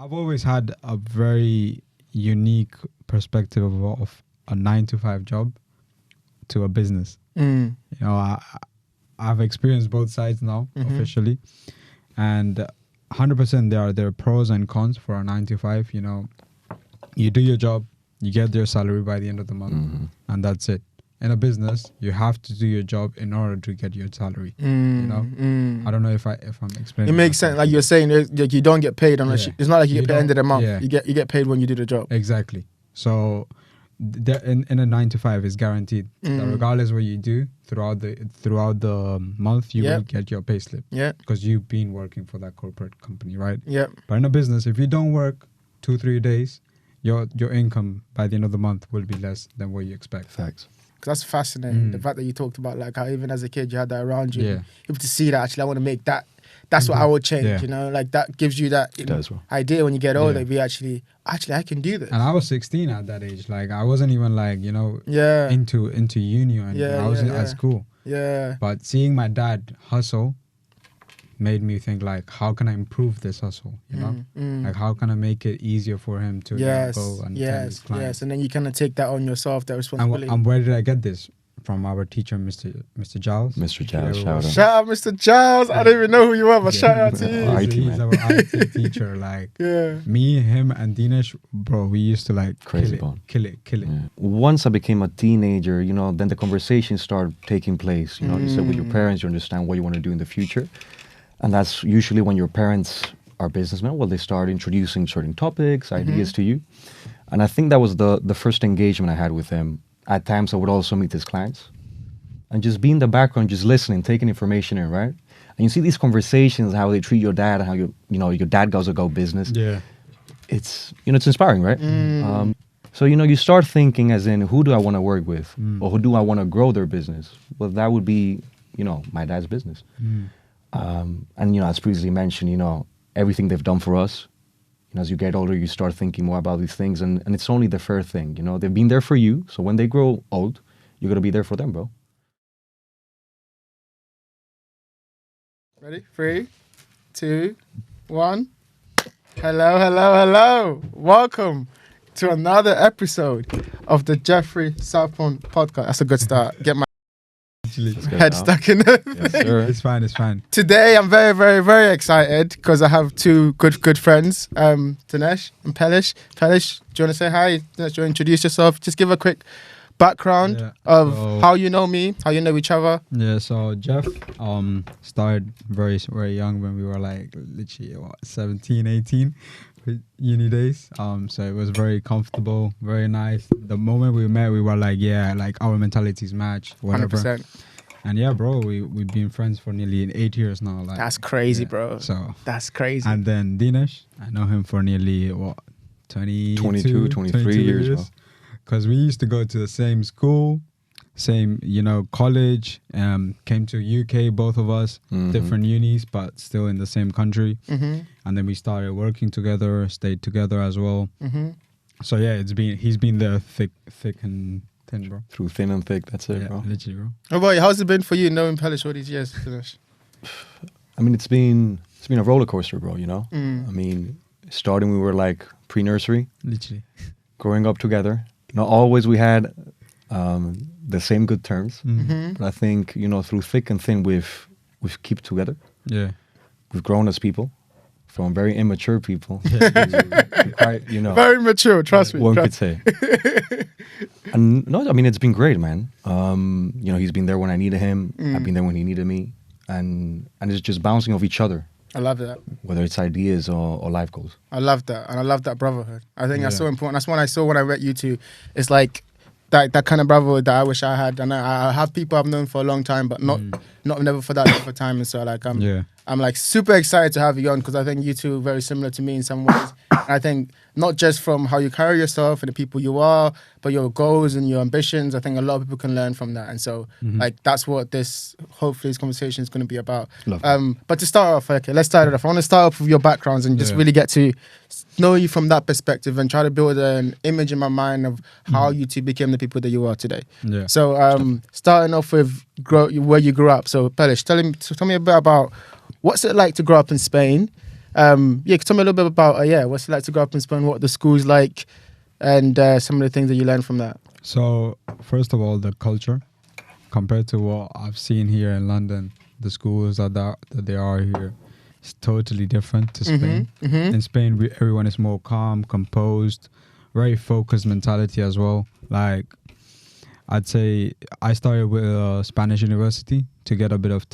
I've always had a very unique perspective of a 9 to 5 job to a business. You know, I've experienced both sides now officially, and 100% there are pros and cons for a 9 to 5. You know, you do your job, you get your salary by the end of the month, and that's it. In a business, you have to do your job in order to get your salary. You know, I don't know if I'm explaining. It makes sense. Like you're saying, like you don't get paid unless it's not like you get paid at the end of the month. Yeah. You get paid when you do the job. Exactly. So in a 9 to 5 is guaranteed that regardless what you do throughout the month, you will get your pay slip. Yeah. Because you've been working for that corporate company, right? Yeah. But in a business, if you don't work 2-3 days, your income by the end of the month will be less than what you expect. Facts. Because that's fascinating. The fact that you talked about like how even as a kid you had that around you. Yeah. Able to see that actually I want to make that. That's what I would change. Yeah. You know, like that gives you that idea when you get older. We actually I can do this. And I was 16 at that age. Like I wasn't even like into uni or anything. I was at school. Yeah. But seeing my dad hustle made me think like, how can I improve this hustle? You know, like how can I make it easier for him to go and tell his clients? Yes, and then you kind of take that on yourself, that responsibility. And where did I get this? From our teacher, Mr. Giles. Mr. Giles, shout out Mr. Giles. I don't even know who you are, but shout out to you. He's our IT teacher. Like me, him, and Dinesh, bro, we used to like kill it. Yeah. Once I became a teenager, you know, then the conversations started taking place. You know, you said with your parents, you understand what you want to do in the future. And that's usually when your parents are businessmen. Well, they start introducing certain topics, ideas to you. And I think that was the first engagement I had with him. At times, I would also meet his clients and just be in the background, just listening, taking information in, right? And you see these conversations, how they treat your dad, and how your dad goes about business. Yeah, it's it's inspiring, right? So you start thinking as in, who do I want to work with, or who do I want to grow their business? Well, that would be my dad's business. And as previously mentioned, everything they've done for us. As you get older, you start thinking more about these things, and it's only the fair thing. They've been there for you, so when they grow old, you're going to be there for them, bro. Ready? 3, 2, 1. Hello. Welcome to another episode of the Jeoffrey Sarpong podcast. That's a good start. Get my head stuck in it. Yes, sir. It's fine. Today I'm very, very, very excited because I have two good friends, Dinesh and Pelesh. Pelesh, do you want to say hi? Dinesh, do you want to introduce yourself? Just give a quick background of how you know me, how you know each other. Yeah, so Jeff started very, very young when we were like literally 17, 18. Uni days, so it was very comfortable, very nice. The moment we met, we were like, our mentalities match, whatever. 100%. And bro, we've been friends for nearly 8 years now. Like that's crazy, bro. So that's crazy. And then Dinesh, I know him for nearly 22, 23 years. Because we used to go to the same school, same college. Came to UK, both of us, different unis, but still in the same country. And then we started working together, stayed together as well. So he's been there thick and thin, bro. Through thin and thick, that's it, bro. Literally, bro. How about you? How's it been for you knowing Pelesh all these years? I mean, it's been a roller coaster, bro. I mean, starting we were like pre-nursery, literally, growing up together. Always we had the same good terms. But I think through thick and thin, we've kept together. Yeah, we've grown as people. From very immature people, quite, very mature. Trust me. One could say. And no, I mean it's been great, man. He's been there when I needed him. I've been there when he needed me, and it's just bouncing off each other. I love that. Whether it's ideas or life goals. I love that, and I love that brotherhood. I think that's so important. That's what I saw when I met you two. It's like that kind of brotherhood that I wish I had, and I have people I've known for a long time, but never for that length of time. And so like I'm like super excited to have you on because I think you two are very similar to me in some ways. And I think not just from how you carry yourself and the people you are, but your goals and your ambitions. I think a lot of people can learn from that. And so like that's what hopefully this conversation is going to be about. But to start off, let's start it off. I want to start off with your backgrounds and just really get to know you from that perspective and try to build an image in my mind of how you two became the people that you are today. Yeah. So starting off with where you grew up. So Pelesh, tell me a bit about what's it like to grow up in Spain, Tell me a little bit about what's it like to grow up in Spain, what the school's like, and some of the things that you learned from that. So first of all, the culture compared to what I've seen here in London, the schools that they are here, is totally different to Spain. In Spain, everyone is more calm, composed, very focused mentality as well. Like, I'd say I started with a Spanish university to get a bit of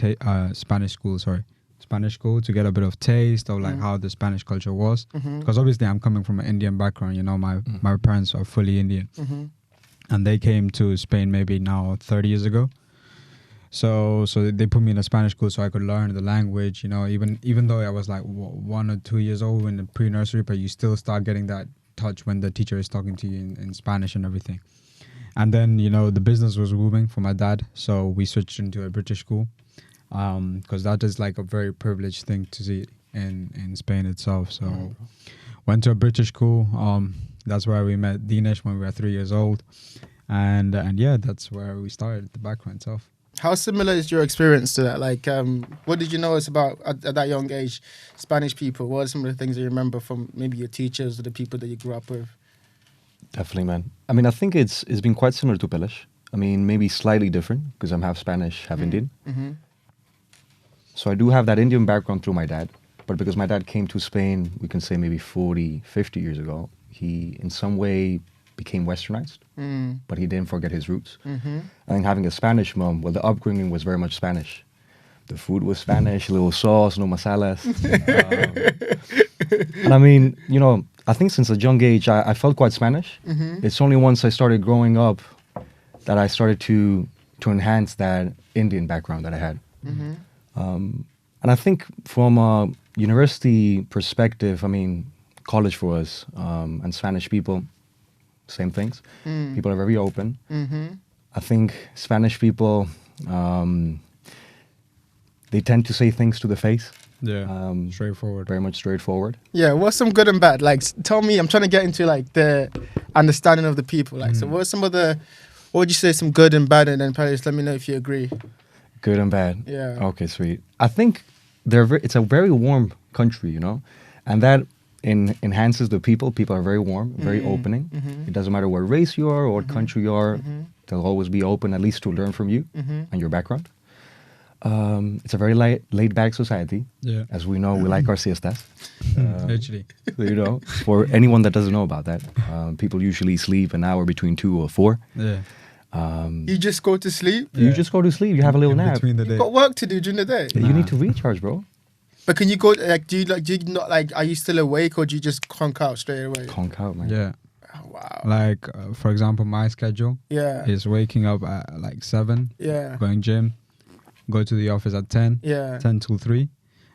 Spanish school to get a bit of taste of like how the Spanish culture was. Because obviously I'm coming from an Indian background, you know, my parents are fully Indian. And they came to Spain maybe now 30 years ago. So they put me in a Spanish school so I could learn the language, you know, even though I was like 1 or 2 years old in the pre-nursery, but you still start getting that touch when the teacher is talking to you in Spanish and everything. And then, you know, the business was booming for my dad, so we switched into a British school, because that is like a very privileged thing to see in Spain itself. So went to a British school. That's where we met Dinesh when we were 3 years old. And yeah, that's where we started, the background itself. How similar is your experience to that? Like, what did you notice about, at that young age, Spanish people? What are some of the things that you remember from maybe your teachers or the people that you grew up with? Definitely, man. I mean, I think it's been quite similar to Pelesh. I mean, maybe slightly different because I'm half Spanish, half Indian. So I do have that Indian background through my dad. But because my dad came to Spain, we can say maybe 40, 50 years ago, he in some way became westernized, but he didn't forget his roots. I think having a Spanish mom, well, the upbringing was very much Spanish. The food was Spanish, a little sauce, no masalas. And I mean, you know, I think since a young age, I felt quite Spanish. It's only once I started growing up that I started to enhance that Indian background that I had. And I think from a university perspective, I mean, college for us and Spanish people, same things. People are very open. I think Spanish people, they tend to say things to the face. Yeah, straightforward. Very much straightforward. Yeah, what's some good and bad? Like, tell me, I'm trying to get into like the understanding of the people. Like, so what would you say some good and bad? And then probably just let me know if you agree. Good and bad. Yeah. Okay, sweet. I think it's a very warm country, you know, and that enhances the people. People are very warm, very opening. It doesn't matter what race you are or what country you are. They'll always be open, at least to learn from you and your background. It's a very laid-back society. Yeah. As we know, we like our siestas. Literally. You know, for anyone that doesn't know about that, people usually sleep an hour between 2 or 4. Yeah. You just go to sleep? You just go to sleep. You have a little nap. Between the day. You've got work to do during the day. You need to recharge, bro. But can you go, like, do you not, like, are you still awake or do you just conk out straight away? Conk out, man. Yeah. Oh, wow. Like, for example, my schedule is waking up at like 7, going gym, go to the office at 10, 10 till 3,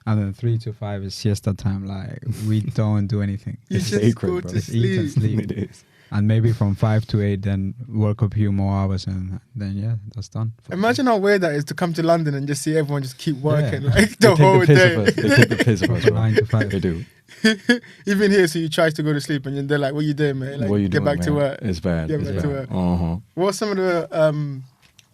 and then 3 to 5 is siesta time. Like, we don't do anything. You it's just sacred, go bro. to It's eat and sleep. It is. And maybe from 5 to 8, then work a few more hours, and then that's done. Imagine how weird that is to come to London and just see everyone just keep working like They the whole day. They take the piss of us, bro. 9 to 5. They do. Even here, so you try to go to sleep and they're like, "What you doing, man? Like, What you get doing, back to man? work." It's bad. Get It's back to bad. work. What's some of the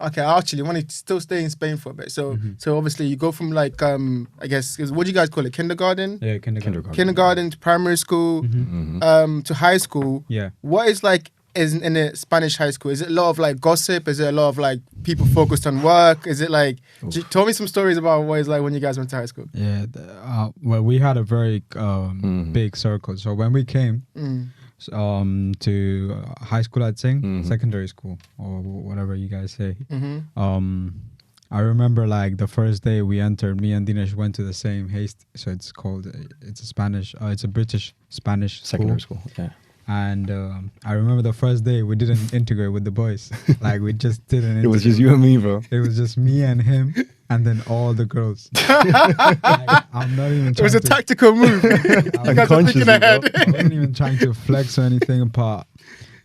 okay, I actually want to still stay in Spain for a bit. So obviously you go from like I guess what do you guys call it? Kindergarten? Yeah, kindergarten. Kindergarten to primary school, to high school. Yeah. What is like in a Spanish high school? Is it a lot of like gossip? Is it a lot of like people focused on work? Is it like tell me some stories about what it's like when you guys went to high school? Yeah, well, we had a very big circle. So when we came to high school, I'd say secondary school or whatever you guys say. I remember like the first day we entered, me and Dinesh went to the same Haste. So it's called, it's a Spanish, it's a British Spanish Secondary school. Yeah. And I remember the first day we didn't integrate with the boys. Like we just didn't integrate. It was just you and me, bro. It was just me and him and then all the girls. Like, I'm not even trying It was a tactical move. You guys are thinking ahead. I wasn't even trying to flex or anything, but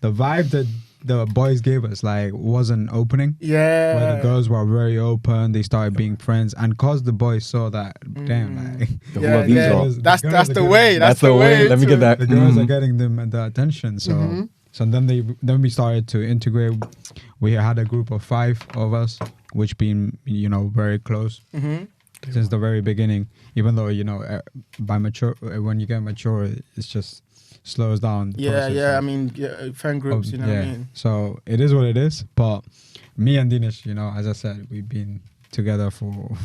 the vibe that the boys gave us like wasn't opening. Yeah. Where the girls were very open, they started being friends, and cause the boys saw that, damn, like that's the way. That's the way. Let me get that. The girls are getting them the attention. So so then we started to integrate. We had a group of 5 of us, which been very close. since the very beginning. Even though by mature, when you get mature, it's just slows down. The process I of- mean, friend groups, you know what I mean? So it is what it is. But me and Dinesh, as I said, we've been together for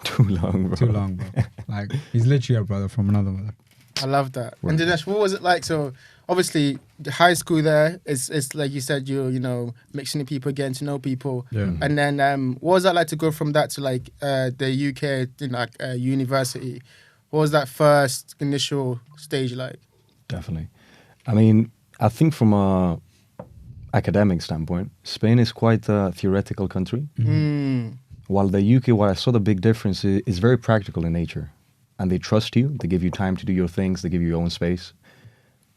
Too long, bro. too long, bro. Like he's literally a brother from another mother. I love that. Word. And Dinesh, what was it like? So obviously, the high school there is like you said, you're mixing with people, getting to know people. Yeah. And then what was that like to go from that to like the UK, university? What was that first initial stage like? Definitely. I mean, I think from a academic standpoint, Spain is quite a theoretical country. While the UK, what I saw the big difference is very practical in nature. And they trust you. They give you time to do your things. They give you your own space.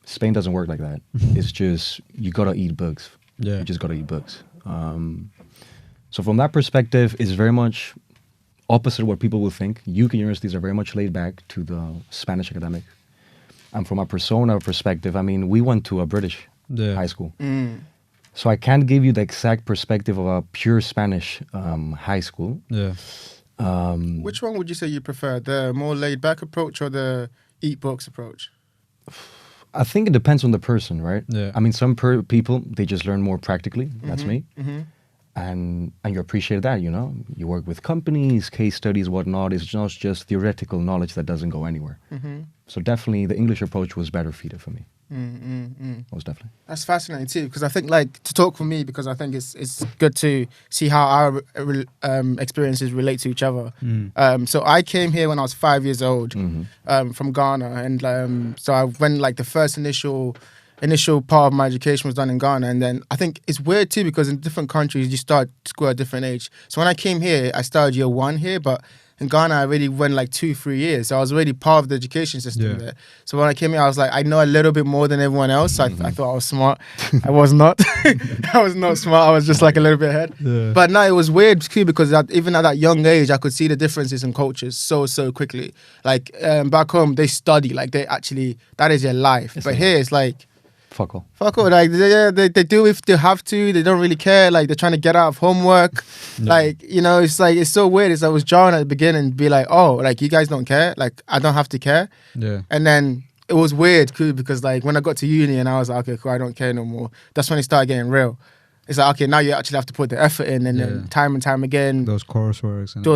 Spain doesn't work like that. It's just, you got to eat books. Yeah. You just got to eat books. So from that perspective, it's very much opposite of what people will think. UK universities are very much laid back to the Spanish academic. And from a persona perspective, I mean, we went to a British high school. So I can't give you the exact perspective of a pure Spanish high school. Yeah. Which one would you say you prefer? The more laid back approach or the eat books approach? I think it depends on the person, right? Yeah. I mean, some people, they just learn more practically. That's me. And you appreciate that, You work with companies, case studies, whatnot. It's not just theoretical knowledge that doesn't go anywhere. So definitely the English approach was better fitted for me. Most definitely. That's fascinating too, because I think to talk for me, because I think it's good to see how our experiences relate to each other. So I came here when I was 5 years old from Ghana, and so I went the first initial part of my education was done in Ghana, and then I think it's weird too because in different countries you start school at a different age. So when I came here, I started year 1 here, but in Ghana I already went 2-3 years, so I was already part of the education system there. So when I came here, I was I know a little bit more than everyone else. I thought I was smart. I was not. I was not smart. I was just a little bit ahead. Yeah. But no, it was weird too because even at that young age, I could see the differences in cultures so quickly. Back home, they study. They actually, that is their life. But here, it's Fuck all. fuck all. They do if they have to. They don't really care. They're trying to get out of homework. It's so weird. I was jarring at the beginning and be you guys don't care. I don't have to care. Yeah. And then it was weird too because when I got to uni and I was okay, cool, I don't care no more. That's when it started getting real. It's okay, now you actually have to put the effort in, and then time and time again. Those courseworks. And Do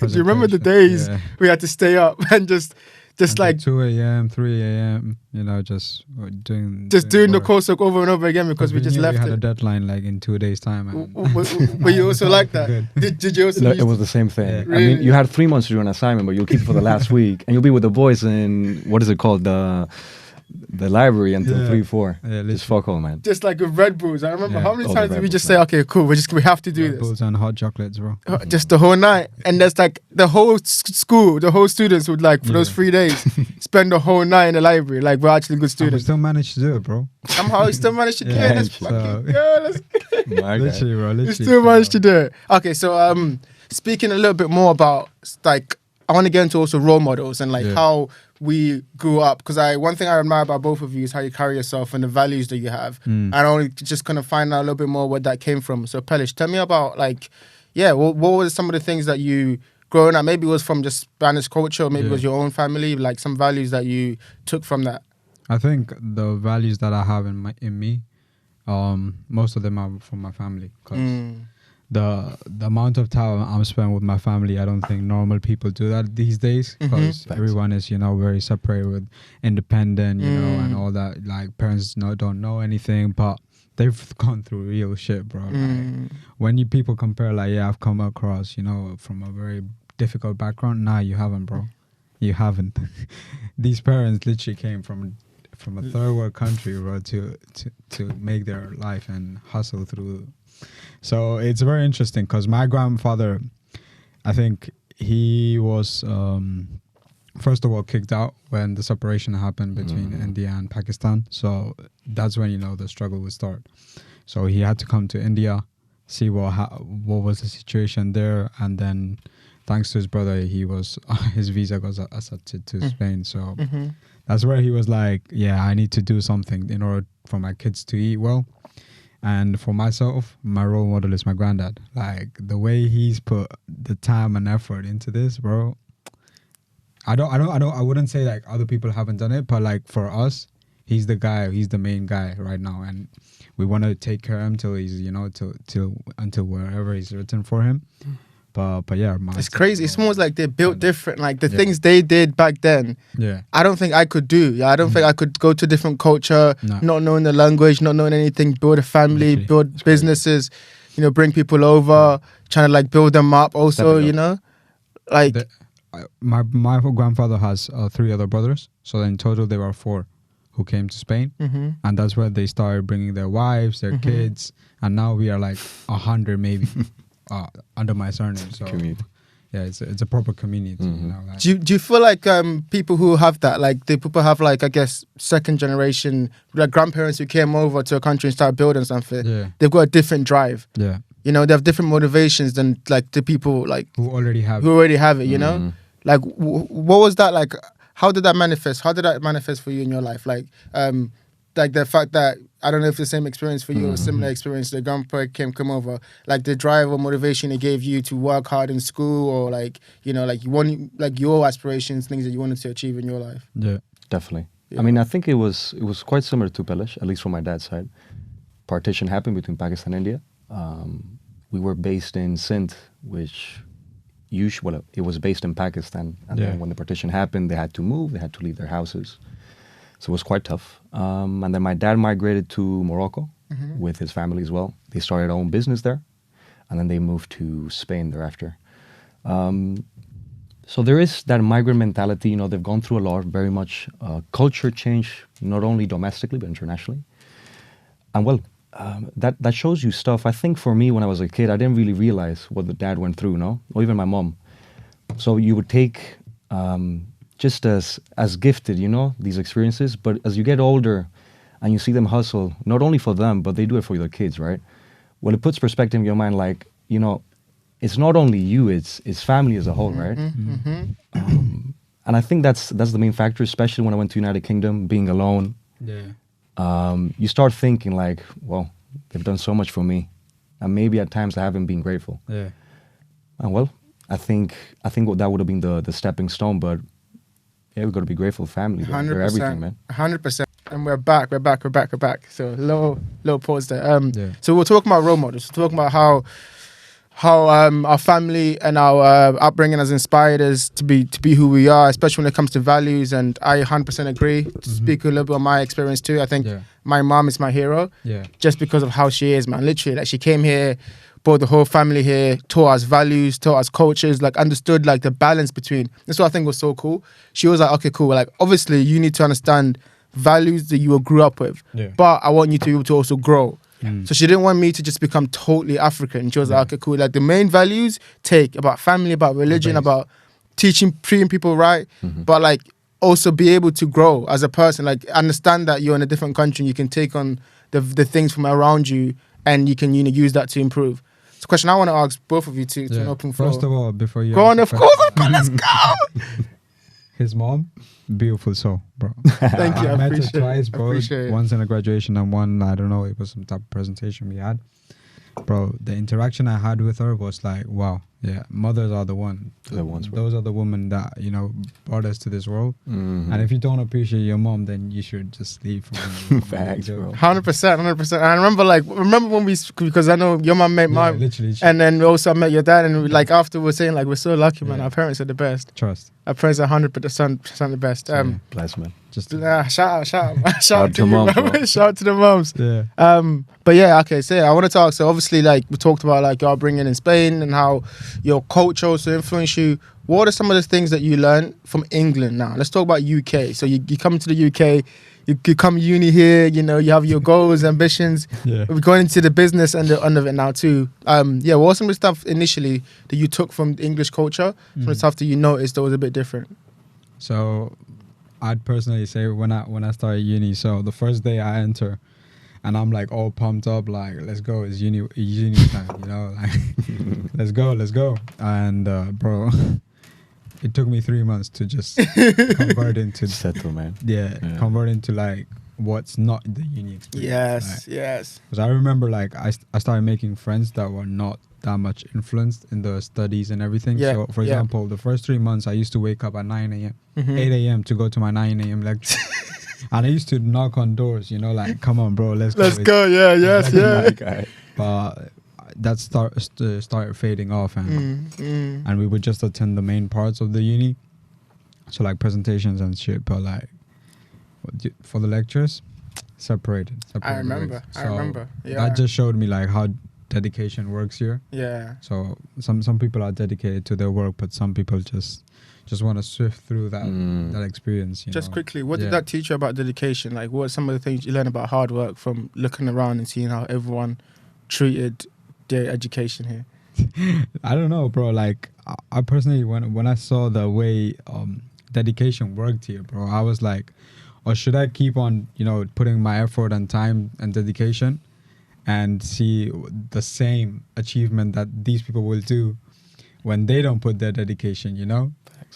you remember the days we had to stay up and just 2 a.m., 3 a.m., just doing the work. coursework over and over again because we just knew left we had a it. deadline in 2 days' time. And Were you also like that? Did you also? No, it was the same thing. Yeah. I mean, you had 3 months to do an assignment, but you'll keep it for the last week, and you'll be with the boys in what is it called, the library until 3-4. Yeah, just fuck all, man. Just with Red Bulls. I remember how many all the times did Red we Bulls, just say, okay, cool, we have to do Red this. Bulls and hot chocolates, bro. Just the whole night. And that's the whole school, the whole students would for those 3 days spend the whole night in the library. We're actually good And we students. still managed to do it, bro. Somehow we still managed to do it. Yeah, Let's so- fucking go. Let's My guy. Literally, bro. Literally. We still managed to do it. Okay, so speaking a little bit more about I want to get into also role models and how we grew up, because one thing I admire about both of you is how you carry yourself and the values that you have. And I want to just kind of find out a little bit more where that came from. So Pelesh, tell me about what were some of the things that you growing up, maybe it was from just Spanish culture, or maybe it was your own family, some values that you took from that. I think the values that I have in me, most of them are from my family. Because the amount of time I'm spending with my family, I don't think normal people do that these days. Because everyone is, very separated, with independent, and all that. Parents don't know anything, but they've gone through real shit, bro. When people compare, I've come across, from a very difficult background. Nah, you haven't, bro. You haven't. These parents literally came from a third world country, bro, to make their life and hustle through. So it's very interesting because my grandfather, I think he was first of all kicked out when the separation happened between India and Pakistan. So that's when the struggle would start. So he had to come to India, see what was the situation there, and then thanks to his brother, his visa got accepted to Spain. So that's where he was I need to do something in order for my kids to eat well. And for myself, my role model is my granddad. Like the way he's put the time and effort into this, bro. I wouldn't say like other people haven't done it, but like for us, he's the guy. He's the main guy right now, and we want to take care of him till he's, till until wherever he's written for him. But yeah, it's crazy. It's almost like they're built different. Like the things they did back then, I don't think I could do. Yeah, I don't think I could go to a different culture, not knowing the language, not knowing anything, build a family, build businesses, bring people over, trying to like build them up. Also, like my grandfather has 3 other brothers, so in total there were 4 who came to Spain, and that's where they started bringing their wives, their kids, and now we are like 100 maybe. Under my surname, so yeah, it's a proper community. Like. Do you feel like people who have that, like the people have like, I guess, second generation, like grandparents who came over to a country and started building something, they've got a different drive. Yeah, they have different motivations than like the people like who already have it. Like what was that like? How did that manifest? How did that manifest for you in your life? Like the fact that, I don't know if the same experience for you or similar experience, the grandpa come over, like the drive or motivation it gave you to work hard in school, or like, like you want, like your aspirations, things that you wanted to achieve in your life. Yeah, definitely. Yeah. I mean, I think it was quite similar to Pelesh, at least from my dad's side. Partition happened between Pakistan and India. We were based in Sindh, which it was based in Pakistan. And then when the partition happened, they had to move, they had to leave their houses. So it was quite tough. And then my dad migrated to Morocco with his family as well. They started their own business there. And then they moved to Spain thereafter. So there is that migrant mentality. They've gone through a lot, very much culture change, not only domestically, but internationally. And well, that shows you stuff. I think for me, when I was a kid, I didn't really realize what the dad went through, or even my mom. So you would take... just as gifted, these experiences. But as you get older and you see them hustle, not only for them, but they do it for their kids, right? Well, it puts perspective in your mind, like, it's not only you, it's family as a whole, right? And I think that's the main factor, especially when I went to United Kingdom, being alone. Yeah. You start thinking like, well, they've done so much for me. And maybe at times I haven't been grateful. Yeah. And well, I think that would have been the stepping stone, but yeah, we've got to be grateful family. 100%. They're everything, man. 100%. And we're back. So little pause there. So we're talking about role models. We're talking about how our family and our upbringing has inspired us to be who we are, especially when it comes to values. And I 100% agree. To speak a little bit on my experience too. I think my mom is my hero. Yeah. Just because of how she is, man. Literally, like she came here, brought the whole family here, taught us values, taught us cultures, like understood like the balance between. That's what I think was so cool. She was like, okay, cool. Like obviously you need to understand values that you grew up with, but I want you to be able to also grow. So she didn't want me to just become totally African. She was like, okay, cool. Like the main values take about family, about religion, about treating people right, but like also be able to grow as a person. Like understand that you're in a different country and you can take on the things from around you and you can use that to improve. It's a question I want to ask both of you to an open floor. First of all, before you go on, of course, let's go. His mom, beautiful soul, bro. Thank you. I met her twice, bro. Appreciate it. Once in a graduation and one, I don't know, it was some type of presentation we had. Bro, the interaction I had with her was like, wow. Yeah, mothers are the ones, those are the women that, brought us to this world. And if you don't appreciate your mom, then you should just leave from Facts, bro. 100%. And I remember when because I know your mom met mine. Literally. And then also I met your dad, and like after we're saying like, we're so lucky, man. Our parents are the best. Trust. Our parents are 100% the best. Bless, man. Just shout out to moms, you, shout out to the moms. Yeah. But yeah, okay. So yeah, I want to talk. So obviously, like we talked about, like your upbringing in Spain and how your culture also influenced you. What are some of the things that you learned from England? Now let's talk about UK. So you come to the UK, you come uni here. You have your goals, ambitions. Yeah. We're going into the business and the end of it now too. Yeah. What was some of the stuff initially that you took from the English culture? Some of the stuff that you noticed that was a bit different. So I'd personally say when I started uni, so the first day I enter, and I'm like all pumped up, like let's go, it's uni time, like let's go. And bro, it took me 3 months to just convert into settle, man. Yeah, convert into like what's not the uni experience. Yes. Because I remember like I started making friends that were not that much influenced in the studies and everything. Yeah, So for example, the first 3 months I used to wake up at 9 a.m., 8 a.m. to go to my 9 a.m. lecture. And I used to knock on doors, you know, like, come on, bro, let's go. Yeah, yes. But that started fading off, and we would just attend the main parts of the uni. So like presentations and shit, but like for the lectures, separated. I remember. Yeah. That just showed me like how dedication works here. Yeah. So some people are dedicated to their work, but some people just want to swift through that experience. You just know? Quickly, what did that teach you about dedication? Like, what are some of the things you learn about hard work from looking around and seeing how everyone treated their education here? I don't know, bro. Like, I personally, when I saw the way dedication worked here, bro, I was like, or should I keep on, you know, putting my effort and time and dedication and see the same achievement that these people will do when they don't put their dedication, you know?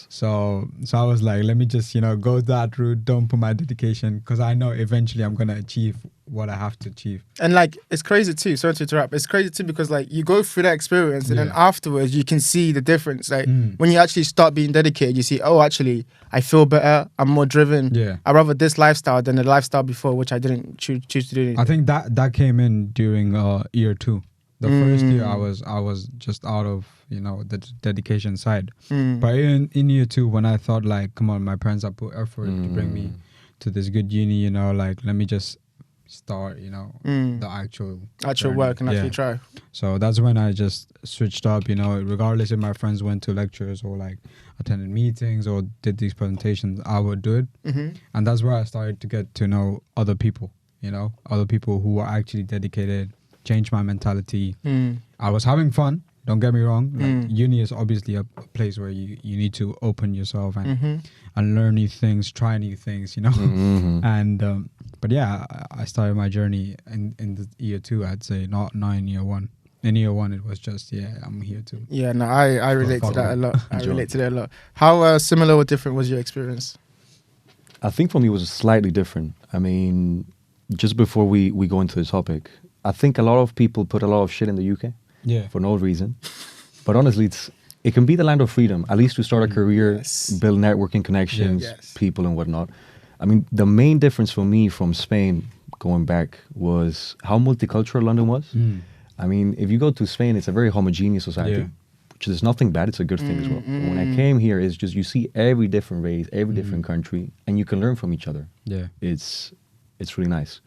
So I was like, let me just, you know, go that route, don't put my dedication, because I know eventually I'm going to achieve what I have to achieve. And like, it's crazy too, sorry to interrupt, it's crazy too because like you go through that experience and then afterwards you can see the difference. Like when you actually start being dedicated, you see, oh, actually, I feel better, I'm more driven. Yeah. I rather this lifestyle than the lifestyle before, which I didn't choose to do. I think that came in during year 2. The first year I was just out of, you know, the dedication side. But in year 2, when I thought like, come on, my parents have put effort to bring me to this good uni, you know, like let me just start, you know, the actual work and actually try. So that's when I just switched up, you know, regardless if my friends went to lectures or like attended meetings or did these presentations, I would do it. And that's where I started to get to know other people, you know, other people who were actually dedicated, changed my mentality. I was having fun, don't get me wrong. Like, uni is obviously a place where you need to open yourself and learn new things, try new things, you know. And but yeah, I started my journey in the year 2, I'd say, not in year 1. In year 1, it was just, I'm here to. Yeah, no, I relate to that a lot. I relate to that a lot. How similar or different was your experience? I think for me it was slightly different. I mean, just before we go into the topic, I think a lot of people put a lot of shit in the UK for no reason. But honestly, it can be the land of freedom, at least to start a career, build networking connections, people and whatnot. I mean, the main difference for me from Spain going back was how multicultural London was. I mean, if you go to Spain, it's a very homogeneous society, which is nothing bad. It's a good thing as well. But when I came here, it's just you see every different race, every different country, and you can learn from each other. Yeah, it's really nice.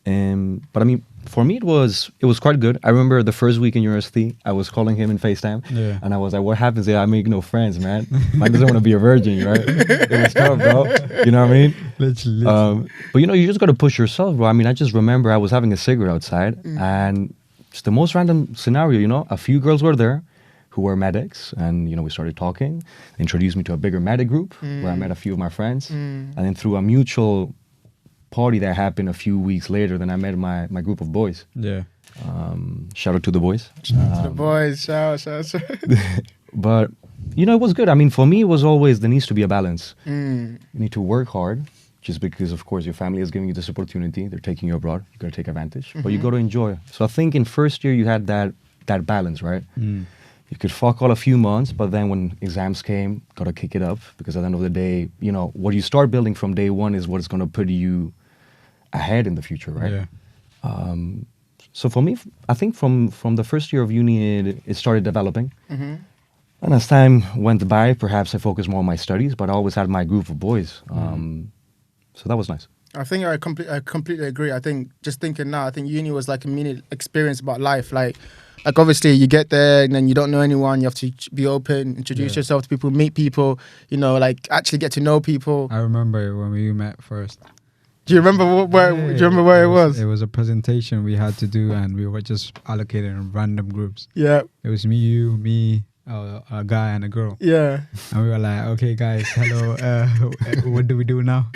But I mean, for me, it was quite good. I remember the first week in university, I was calling him in FaceTime, and I was like, "What happens if I make no friends, man? Mike doesn't want to be a virgin, right?" It was tough, bro. You know what I mean? Literally. But you know, you just got to push yourself, bro. I mean, I just remember I was having a cigarette outside, and just the most random scenario. You know, a few girls were there who were medics, and you know, we started talking. They introduced me to a bigger medic group where I met a few of my friends, and then through a mutual party that happened a few weeks later, then I met my group of boys. Shout out to the boys. The boys, shout. But you know, it was good. I mean, for me, it was always there needs to be a balance. You need to work hard, just because of course your family is giving you this opportunity. They're taking you abroad. You got to take advantage, but you got to enjoy. So I think in first year you had that balance, right? You could fuck all a few months, but then when exams came, got to kick it up, because at the end of the day, you know, what you start building from day one is what is going to put you ahead in the future, right? So for me, I think from the first year of uni, it started developing. And as time went by, perhaps I focused more on my studies, but I always had my group of boys. So that was nice. I think I completely agree. I think, just thinking now, I think uni was like a mini experience about life. Like obviously you get there and then you don't know anyone. You have to be open, introduce yourself to people, meet people, you know, like actually get to know people. I remember when we met first. Do you remember where it was? It was a presentation we had to do, and we were just allocated in random groups. Yeah. It was me, a guy and a girl. Yeah. And we were like, okay, guys, hello. What do we do now?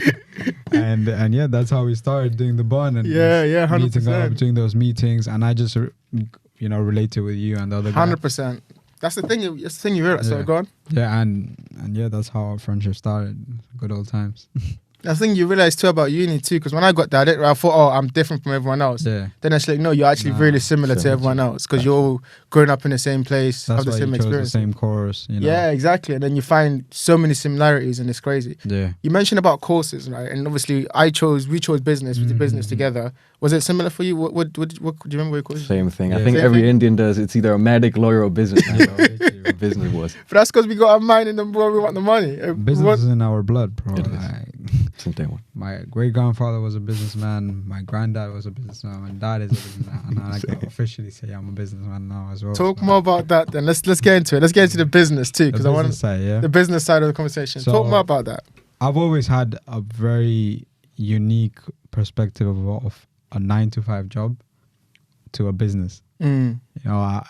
and yeah, that's how we started doing the bond and 100%. meeting up, doing those meetings. And I just, you know, related with you and the other guy. 100%. That's the thing. That's the thing you heard. So go on. Yeah, and yeah, that's how our friendship started. Good old times. I think you realize too about uni too, because when I got that, I thought, oh, I'm different from everyone else. Yeah. Then it's like, no, you're actually really similar to everyone else, because you're all growing up in the same place, That's have the why same you chose experience. the same course, you know. Yeah, exactly. And then you find so many similarities, and it's crazy. Yeah. You mentioned about courses, right? And obviously, we chose business. We did business together. Was it similar for you? What do you remember what your course? Same thing. Yeah. I think Same every thing? Indian does. It's either a medic, lawyer, or businessman. So business was. But that's because we got our mind in the where we want the money. Business is in our blood, bro. It is. Like, Since day one. my great grandfather was a businessman. My granddad was a businessman. My dad is a businessman, and I can officially say I'm a businessman now as well. Talk so. more about that then. Let's get into it. Let's get into the business too, The because I want business side, yeah. the business side of the conversation. So- Talk more about that. I've always had a very unique perspective of a 9 to 5 job to a business. Mm. You know,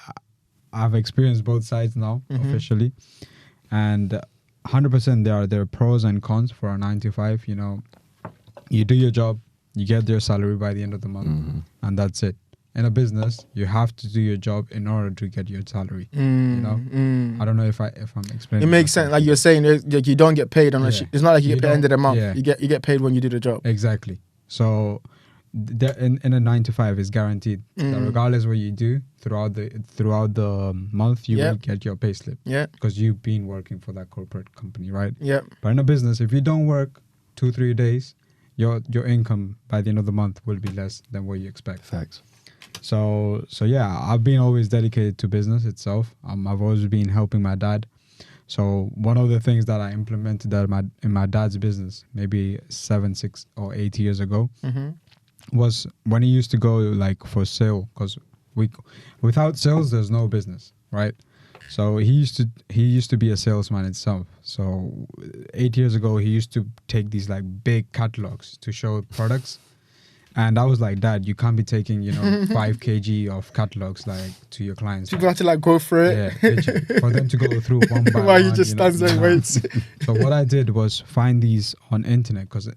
I've experienced both sides now officially, and 100% there are pros and cons for a 9 to 5. You know, you do your job, you get your salary by the end of the month, and that's it. In a business, you have to do your job in order to get your salary. You know, I don't know if I'm explaining. It makes sense. Like you're saying, like you don't get paid unless Yeah. it's not like you You get paid end of the don't- month. yeah. You get paid when you do the job. Exactly. So, in a 9 to 5 is guaranteed that regardless what you do throughout the month, you will get your pay slip. Yeah. Because you've been working for that corporate company, right? Yeah. But in a business, if you don't work 2-3 days, your income by the end of the month will be less than what you expect. Facts. So yeah, I've been always dedicated to business itself. I've always been helping my dad. So one of the things that I implemented in my dad's business, maybe 7, 6, or 8 years ago, was when he used to go like for sale, because without sales there's no business, right? So he used to be a salesman itself. So 8 years ago he used to take these like big catalogs to show products. And I was like, Dad, you can't be taking, 5 kg of catalogs like to your clients. People have to like go through it. Yeah, literally, for them to go through one by While one. you just stands there and waits. So what I did was find these on internet, because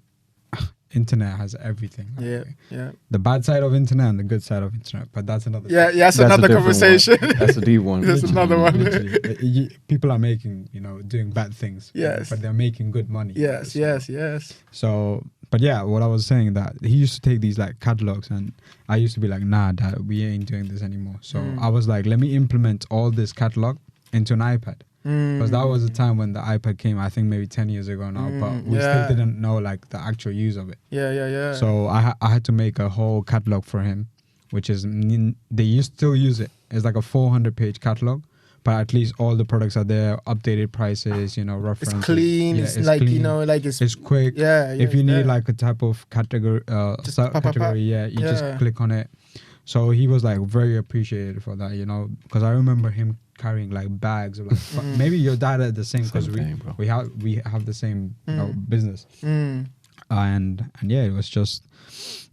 internet has everything. Yeah, yeah. The bad side of internet and the good side of internet, but that's another. Yeah, that's That's a another different conversation. one. That's a deep one. That's another one. Literally, people are making, doing bad things. Yes. But they're making good money. Yes, So- yes. So, but yeah, what I was saying, that he used to take these like catalogs, and I used to be like, nah, Dad, we ain't doing this anymore. So I was like, let me implement all this catalog into an iPad. Because that was the time when the iPad came, I think maybe 10 years ago now, but we still didn't know like the actual use of it. Yeah. So I had to make a whole catalog for him, which is, still use it. It's like a 400-page catalog, but at least all the products are there, updated prices, references. It's clean. Yeah, it's like, clean. like it's Quick. yeah. If you need yeah. like a type of category, Just pop, pop, pop. category, you Yeah. just click on it. So he was like very appreciated for that, because I remember him carrying like bags of like maybe your dad had the same, because we have the same business. And yeah, it was just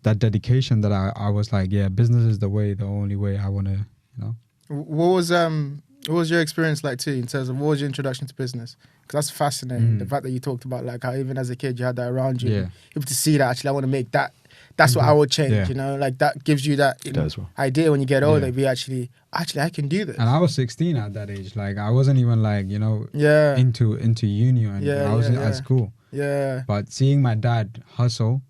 that dedication that I was like, yeah, business is the only way I want to, What was your experience like too, in terms of what was your introduction to business? Because that's fascinating. The fact that you talked about like how even as a kid you had that around you, able to see that actually I want to make that. That's what I would change. Yeah. Like that gives you that idea when you get older. We actually I can do this. And I was 16 at that age. Like I wasn't even like into uni or anything. I was at school. Yeah. But seeing my dad hustle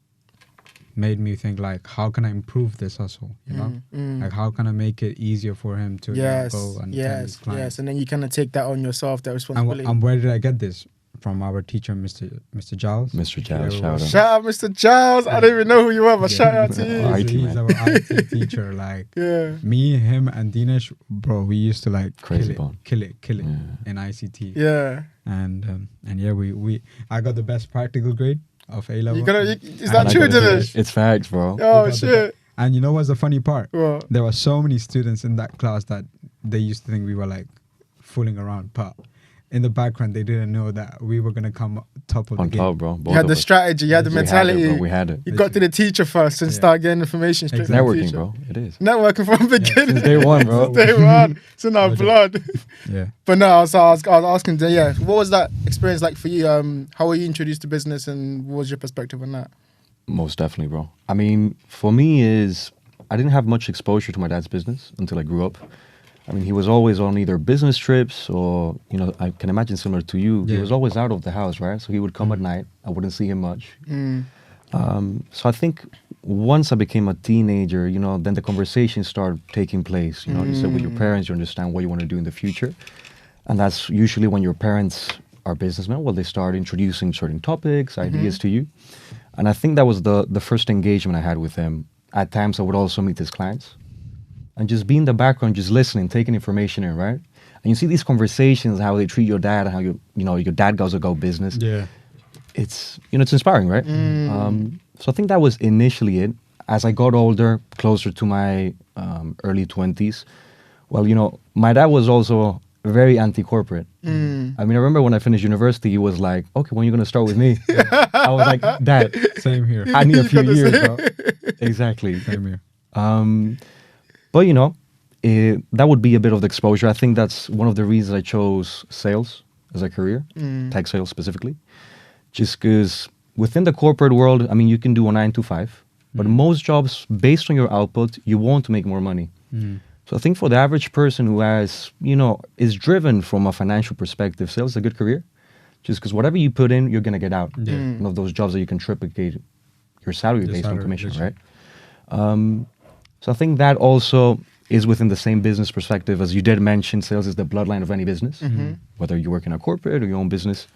made me think like, how can I improve this hustle? Like how can I make it easier for him to go and attend his clients? Yes, and then you kind of take that on yourself, that responsibility. And where did I get this? From our teacher, Mr. Giles. Mr. Giles, shout out. Shout out, Mr. Giles. I don't even know who you are, but shout out to you. He's our IT teacher. Like me, him, and Dinesh, bro, we used to like kill it in ICT. Yeah. And yeah, I got the best practical grade of A level. Is that true, Dinesh? It's facts, bro. Oh shit. And you know what's the funny part? What? There were so many students in that class that they used to think we were like fooling around, but in the background they didn't know that we were gonna come top of the game. On top, bro. You had the strategy, you had the mentality. We had it. You got to the teacher first and start getting information straight from the Networking, teacher. bro. It is. Networking from the beginning. Since day one, bro. Day one. It's in our blood. Yeah. But no, so I was asking, what was that experience like for you? How were you introduced to business, and what was your perspective on that? Most definitely, bro. I mean, for me I didn't have much exposure to my dad's business until I grew up. I mean, he was always on either business trips or, you know, I can imagine similar to you. He was always out of the house, right? So he would come at night. I wouldn't see him much. So I think once I became a teenager, you know, then the conversation started taking place. You know, you said with your parents, you understand what you want to do in the future. And that's usually when your parents are businessmen. Well, they start introducing certain topics, ideas to you. And I think that was the first engagement I had with him. At times, I would also meet his clients. And just be in the background, just listening, taking information in, right? And you see these conversations, how they treat your dad, how you know, your dad goes about business. Yeah. It's, you know, it's inspiring, right? So I think that was initially it. As I got older, closer to my early 20s, well, you know, my dad was also very anti-corporate. I mean, I remember when I finished university, he was like, okay, when are you going to start with me? I was like, Dad. Same here. I need a few years, bro. Exactly. Same here. But, you know, that would be a bit of the exposure. I think that's one of the reasons I chose sales as a career, tech sales specifically. Just because within the corporate world, I mean, you can do a 9 to 5, but most jobs, based on your output, you won't make more money. So I think for the average person who has, you know, is driven from a financial perspective, sales is a good career. Just because whatever you put in, you're going to get out. One of those jobs that you can triplicate your salary based on commission, right? So I think that also is within the same business perspective. As you did mention, sales is the bloodline of any business, whether you work in a corporate or your own business.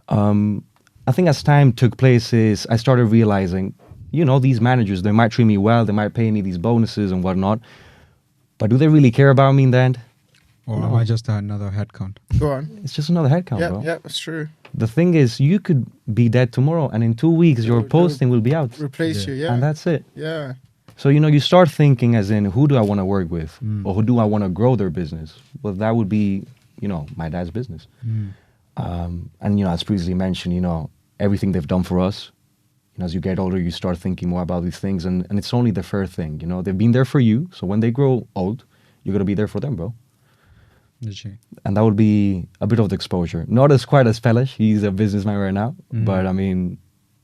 I think as time took place is I started realizing, you know, these managers, they might treat me well, they might pay me these bonuses and whatnot, but do they really care about me in the end? Or am I just another headcount? Go on. It's just another headcount, bro. Yeah, that's true. The thing is, you could be dead tomorrow, and in 2 weeks, your posting will be out. Replace you, And that's it. Yeah. So, you know, you start thinking as in, who do I want to work with? Or who do I want to grow their business? Well, that would be, you know, my dad's business. And, you know, as previously mentioned, you know, everything they've done for us, you know, as you get older, you start thinking more about these things. And it's only the fair thing, you know. They've been there for you. So when they grow old, you're going to be there for them, bro. And that would be a bit of the exposure. Not as quite as Pelesh. He's a businessman right now. But, I mean,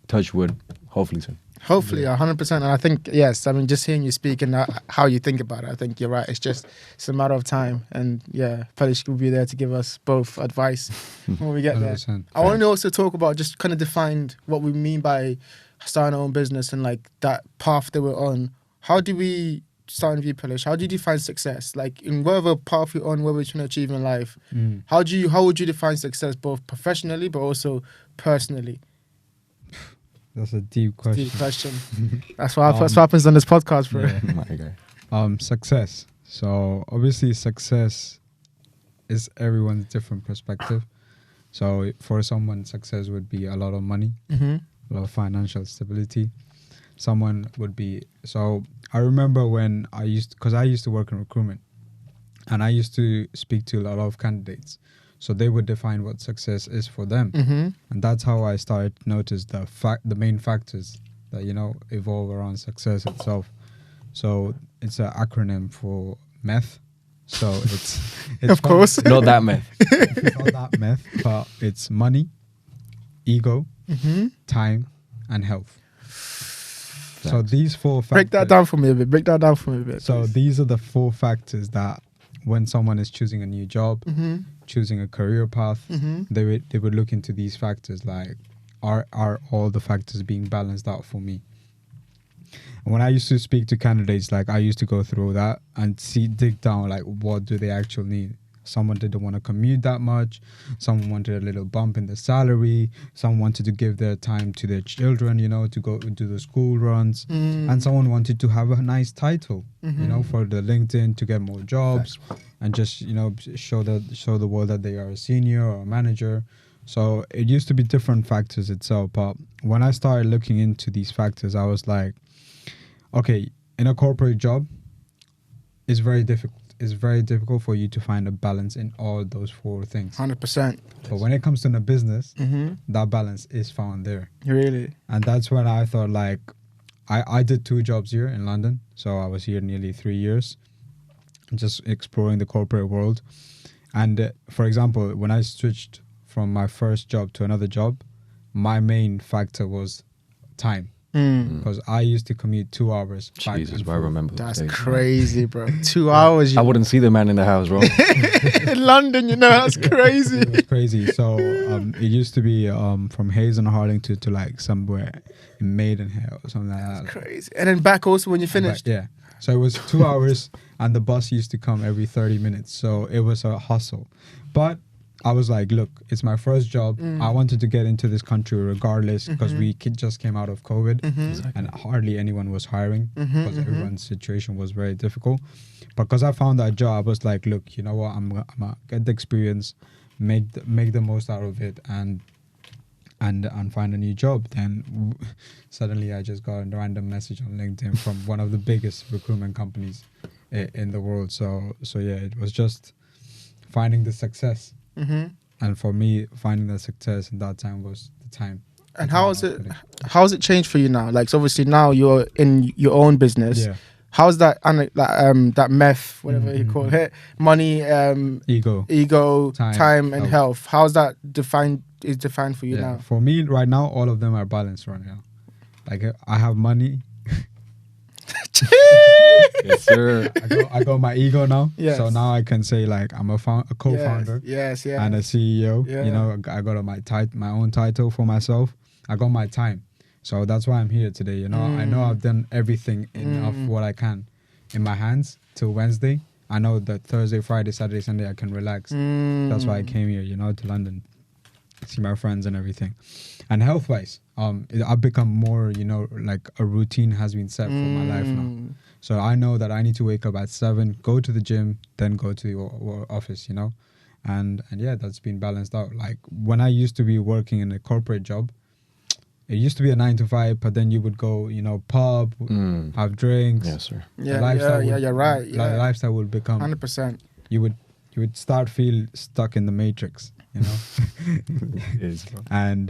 touch wood, hopefully soon. Hopefully, 100%. And I think, yes, I mean, just hearing you speak and how you think about it, I think you're right. It's a matter of time. And yeah, Pelesh will be there to give us both advice when we get there. 100%. I want to also talk about just kind of define what we mean by starting our own business and like that path that we're on. How do we, starting with you, Pelesh, how do you define success? Like in whatever path you're on, what we're trying to achieve in life, how would you define success both professionally but also personally? That's a deep question. Deep question. That's what happens on this podcast, bro. Yeah. Success. So obviously success is everyone's different perspective. So for someone, success would be a lot of money, a lot of financial stability. Someone would be, so I remember when I used to work in recruitment and I used to speak to a lot of candidates. So they would define what success is for them. And that's how I started to notice the main factors that, you know, evolve around success itself. So it's an acronym for METH. So it's of course. Not that meth. It's not that meth, but it's money, ego, time, and health. So these 4 factors. Break that down for me a bit. So please. These are the 4 factors that when someone is choosing a new job, choosing a career path, they would look into these factors like, are all the factors being balanced out for me? And when I used to speak to candidates, like I used to go through that and dig down, like what do they actually need? Someone didn't want to commute that much. Someone wanted a little bump in the salary. Someone wanted to give their time to their children, you know, to go do the school runs. And someone wanted to have a nice title, you know, for the LinkedIn to get more jobs and just, you know, show the world that they are a senior or a manager. So it used to be different factors itself. But when I started looking into these factors, I was like, okay, in a corporate job, it's very difficult. It's very difficult for you to find a balance in all those 4 things. 100%. But when it comes to a business, that balance is found there. Really? And that's when I thought, like, I did 2 jobs here in London. So I was here nearly 3 years, just exploring the corporate world. And for example, when I switched from my first job to another job, my main factor was time. because I used to commute 2 hours. back Jesus, and I forth. remember. That's those days. crazy, bro. 2 hours. I wouldn't see the man in the house, bro. In London, you know, that's crazy. It was crazy. So it used to be from Hazen Harding to like somewhere in Maidenhead or something like that. Crazy. And then back also when you finished. Yeah. So it was 2 hours, and the bus used to come every 30 minutes. So it was a hustle. But I was like, look, it's my first job. I wanted to get into this country regardless, because we just came out of COVID and hardly anyone was hiring because everyone's situation was very difficult. But because I found that job, I was like, look, you know what? I'm gonna get the experience, make the most out of it, and find a new job. Then suddenly I just got a random message on LinkedIn from one of the biggest recruitment companies in the world. So yeah, it was just finding the success. And for me, finding the success in that time was the time. And how has it changed for you now? Like, so obviously now you're in your own business. Yeah. How's that that meth, whatever you call it, money, ego, time and health? How's that defined for you now? For me right now, all of them are balanced right now. Like I have money. Yes, sir. I got my ego now. Yes. So now I can say like I'm a co-founder. Yes. And a CEO. Yeah. You know, I got my own title for myself. I got my time. So that's why I'm here today. You know, I know I've done everything of what I can in my hands till Wednesday. I know that Thursday, Friday, Saturday, Sunday I can relax. That's why I came here, you know, to London, see my friends and everything. And health-wise, I've become more, you know, like a routine has been set for my life now. So I know that I need to wake up at 7, go to the gym, then go to the office, you know. And yeah, that's been balanced out. Like when I used to be working in a corporate job, it used to be a 9 to 5, but then you would go, you know, pub, have drinks. Yes, sir. You're right. The lifestyle would become 100%. You would feel stuck in the matrix, you know. Yes, bro. And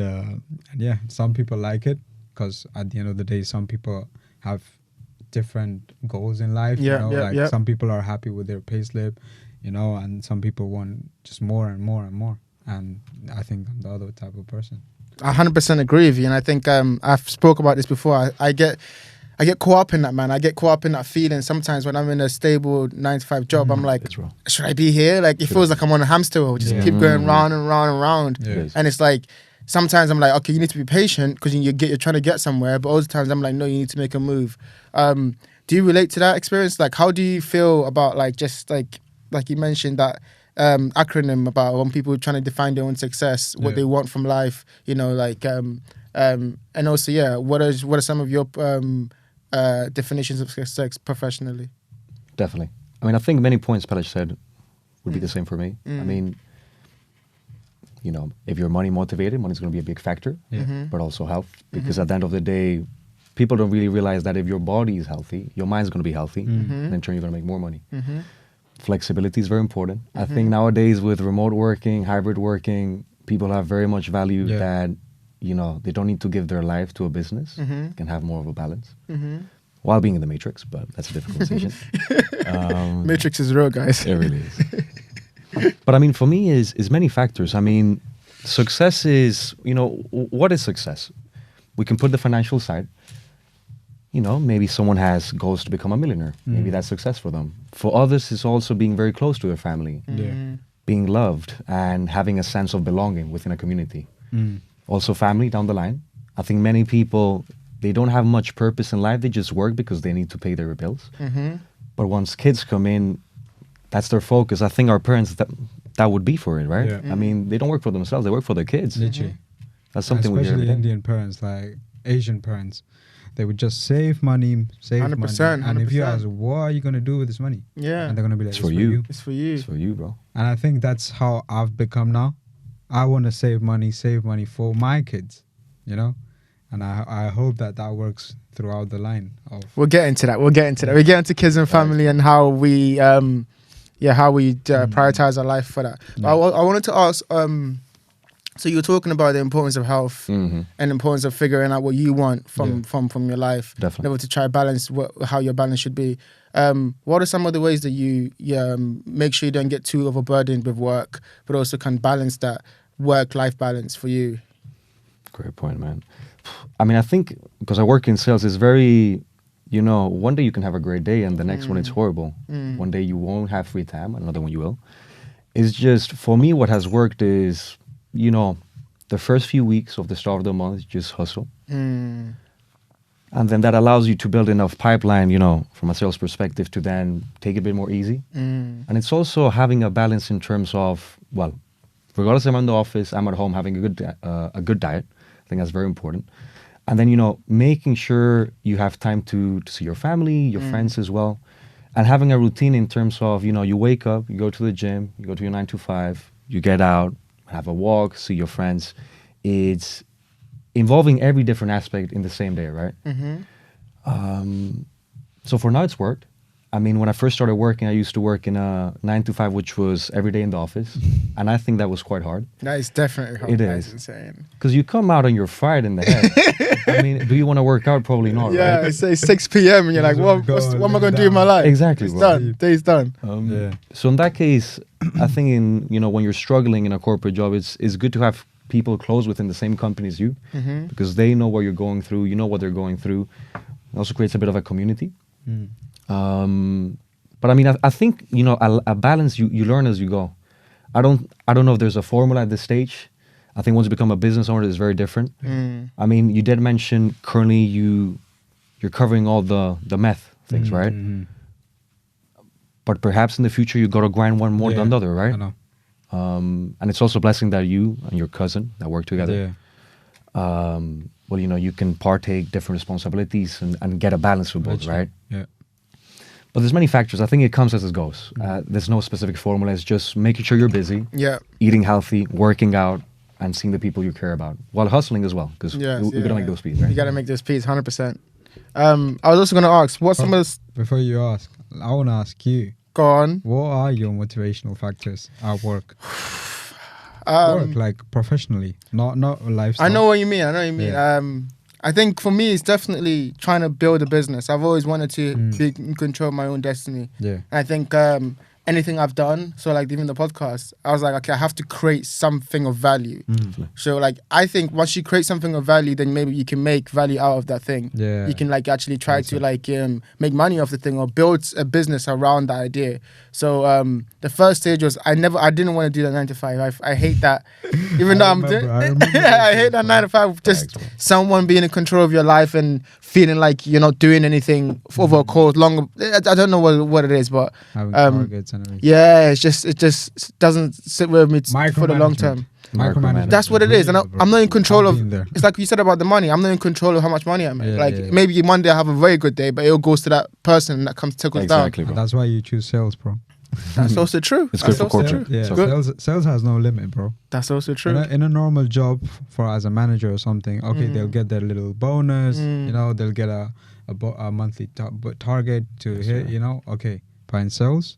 yeah, some people like it because at the end of the day, some people have different goals in life. Some people are happy with their payslip, you know, and some people want just more and more and more. And I think I'm the other type of person. I 100% agree with you, and I think I've spoke about this before. I get caught up in that, man. I get caught up in that feeling sometimes when I'm in a stable 9 to 5 job. I'm like, should I be here? Like it feels like I'm on a hamster wheel, just keep going round and round and round. Yes. And it's like sometimes I'm like, okay, you need to be patient because you're trying to get somewhere. But other times I'm like, no, you need to make a move. Do you relate to that experience? Like, how do you feel about like just like you mentioned that acronym about when people are trying to define their own success, what they want from life, you know, like and also what are some of your definitions of success professionally? Definitely. I mean, I think many points Pelesh said would be the same for me. I mean, you know, if you're money motivated, money's going to be a big factor, but also health, because at the end of the day, people don't really realize that if your body is healthy, your mind's going to be healthy, and in turn, you're going to make more money. Flexibility is very important. I think nowadays with remote working, hybrid working, people have very much value that, you know, they don't need to give their life to a business. They can have more of a balance while being in the matrix, but that's a different conversation. Matrix is real, guys. It really is. But I mean, for me, is many factors. I mean, success is, you know, what is success? We can put the financial side. You know, maybe someone has goals to become a millionaire. Maybe that's success for them. For others, it's also being very close to their family, being loved and having a sense of belonging within a community. Also family down the line. I think many people, they don't have much purpose in life. They just work because they need to pay their bills. But once kids come in, that's their focus. I think our parents, that would be for it, right? Yeah. I mean, they don't work for themselves. They work for their kids. Literally. That's something we hear every Especially day. Indian parents, like Asian parents. They would just save money, 100%, money. And if you 100%. ask, what are you going to do with this money? Yeah. And they're going to be like, It's for you. It's for you. It's for you, bro. And I think that's how I've become now. I want to save money for my kids, you know? And I hope that works throughout the line of... We'll get into that. We'll get into kids and family and how we prioritize our life for that. Yeah. I wanted to ask, so you were talking about the importance of health and the importance of figuring out what you want from your life. Definitely. Able to try balance how your balance should be. What are some of the ways that you make sure you don't get too overburdened with work, but also can balance that work-life balance for you? Great point, man. I mean, I think because I work in sales, it's very, you know, one day you can have a great day and the next one it's horrible. One day you won't have free time, another one you will. It's just, for me, what has worked is, you know, the first few weeks of the start of the month, just hustle. And then that allows you to build enough pipeline, you know, from a sales perspective to then take it a bit more easy. And it's also having a balance in terms of, well, regardless if I'm in the office, I'm at home having a good diet. I think that's very important. And then, you know, making sure you have time to see your family, your friends as well. And having a routine in terms of, you know, you wake up, you go to the gym, you go to your 9 to 5, you get out, have a walk, see your friends. It's involving every different aspect in the same day, right? So for now, it's worked. I mean, when I first started working, I used to work in a 9 to 5, which was every day in the office. And I think that was quite hard. That is definitely hard. It That's is. insane. Because you come out and you're fried in the head. I mean, do you want to work out? Probably not, Yeah, right? it's 6 p.m. and you're like, what am I going to do in my life? Exactly, It's bro. done. Day's done. So in that case, I think when you're struggling in a corporate job, it's good to have people close within the same company as you, because they know what you're going through, you know what they're going through. It also creates a bit of a community. But I mean, I think, you know, a balance you learn as you go. I don't know if there's a formula at this stage. I think once you become a business owner, it's very different. I mean, you did mention currently you're covering all the meth things, right? But perhaps in the future you got to grind one more than the other, right? I know. And it's also a blessing that you and your cousin that work together. Well, you know, you can partake different responsibilities and get a balance with both, right? Yeah. But there's many factors. I think it comes as it goes. There's no specific formula. It's just making sure you're busy, eating healthy, working out, and seeing the people you care about while hustling as well. Because we're going to make those peas, right? You got to make those peas, 100%. I was also going to ask, what's some of the... Before you ask, I want to ask you. Go on. What are your motivational factors at work? Work, like professionally, not lifestyle. I know what you mean. I think for me, it's definitely trying to build a business. I've always wanted to be in control of my own destiny. Yeah. I think anything I've done, so like even the podcast, I was like, okay, I have to create something of value. So like, I think once you create something of value, then maybe you can make value out of that thing. Yeah. You can like actually try to like make money off the thing or build a business around that idea. So the first stage was I didn't want to do that 9 to 5. I hate that. Even though I hate that 9 to 5. Just someone being in control of your life and feeling like you're not doing anything over a cause long. I don't know what it is, but having targets and everything. yeah, it just doesn't sit with me for the long term. Micromanagement. That's what it is, and I'm not in control of. I've been there. It's like you said about the money. I'm not in control of how much money I make. Yeah, maybe one day I have a very good day, but it all goes to that person that tickles Exactly, down. bro. That's why you choose sales, bro. That's also true. It's That's good for also corporate. true. Yeah, So- sales has no limit, bro. That's also true. In a normal job, for as a manager or something, okay, they'll get their little bonus. You know, they'll get a monthly target to hit. You know, okay. But in sales,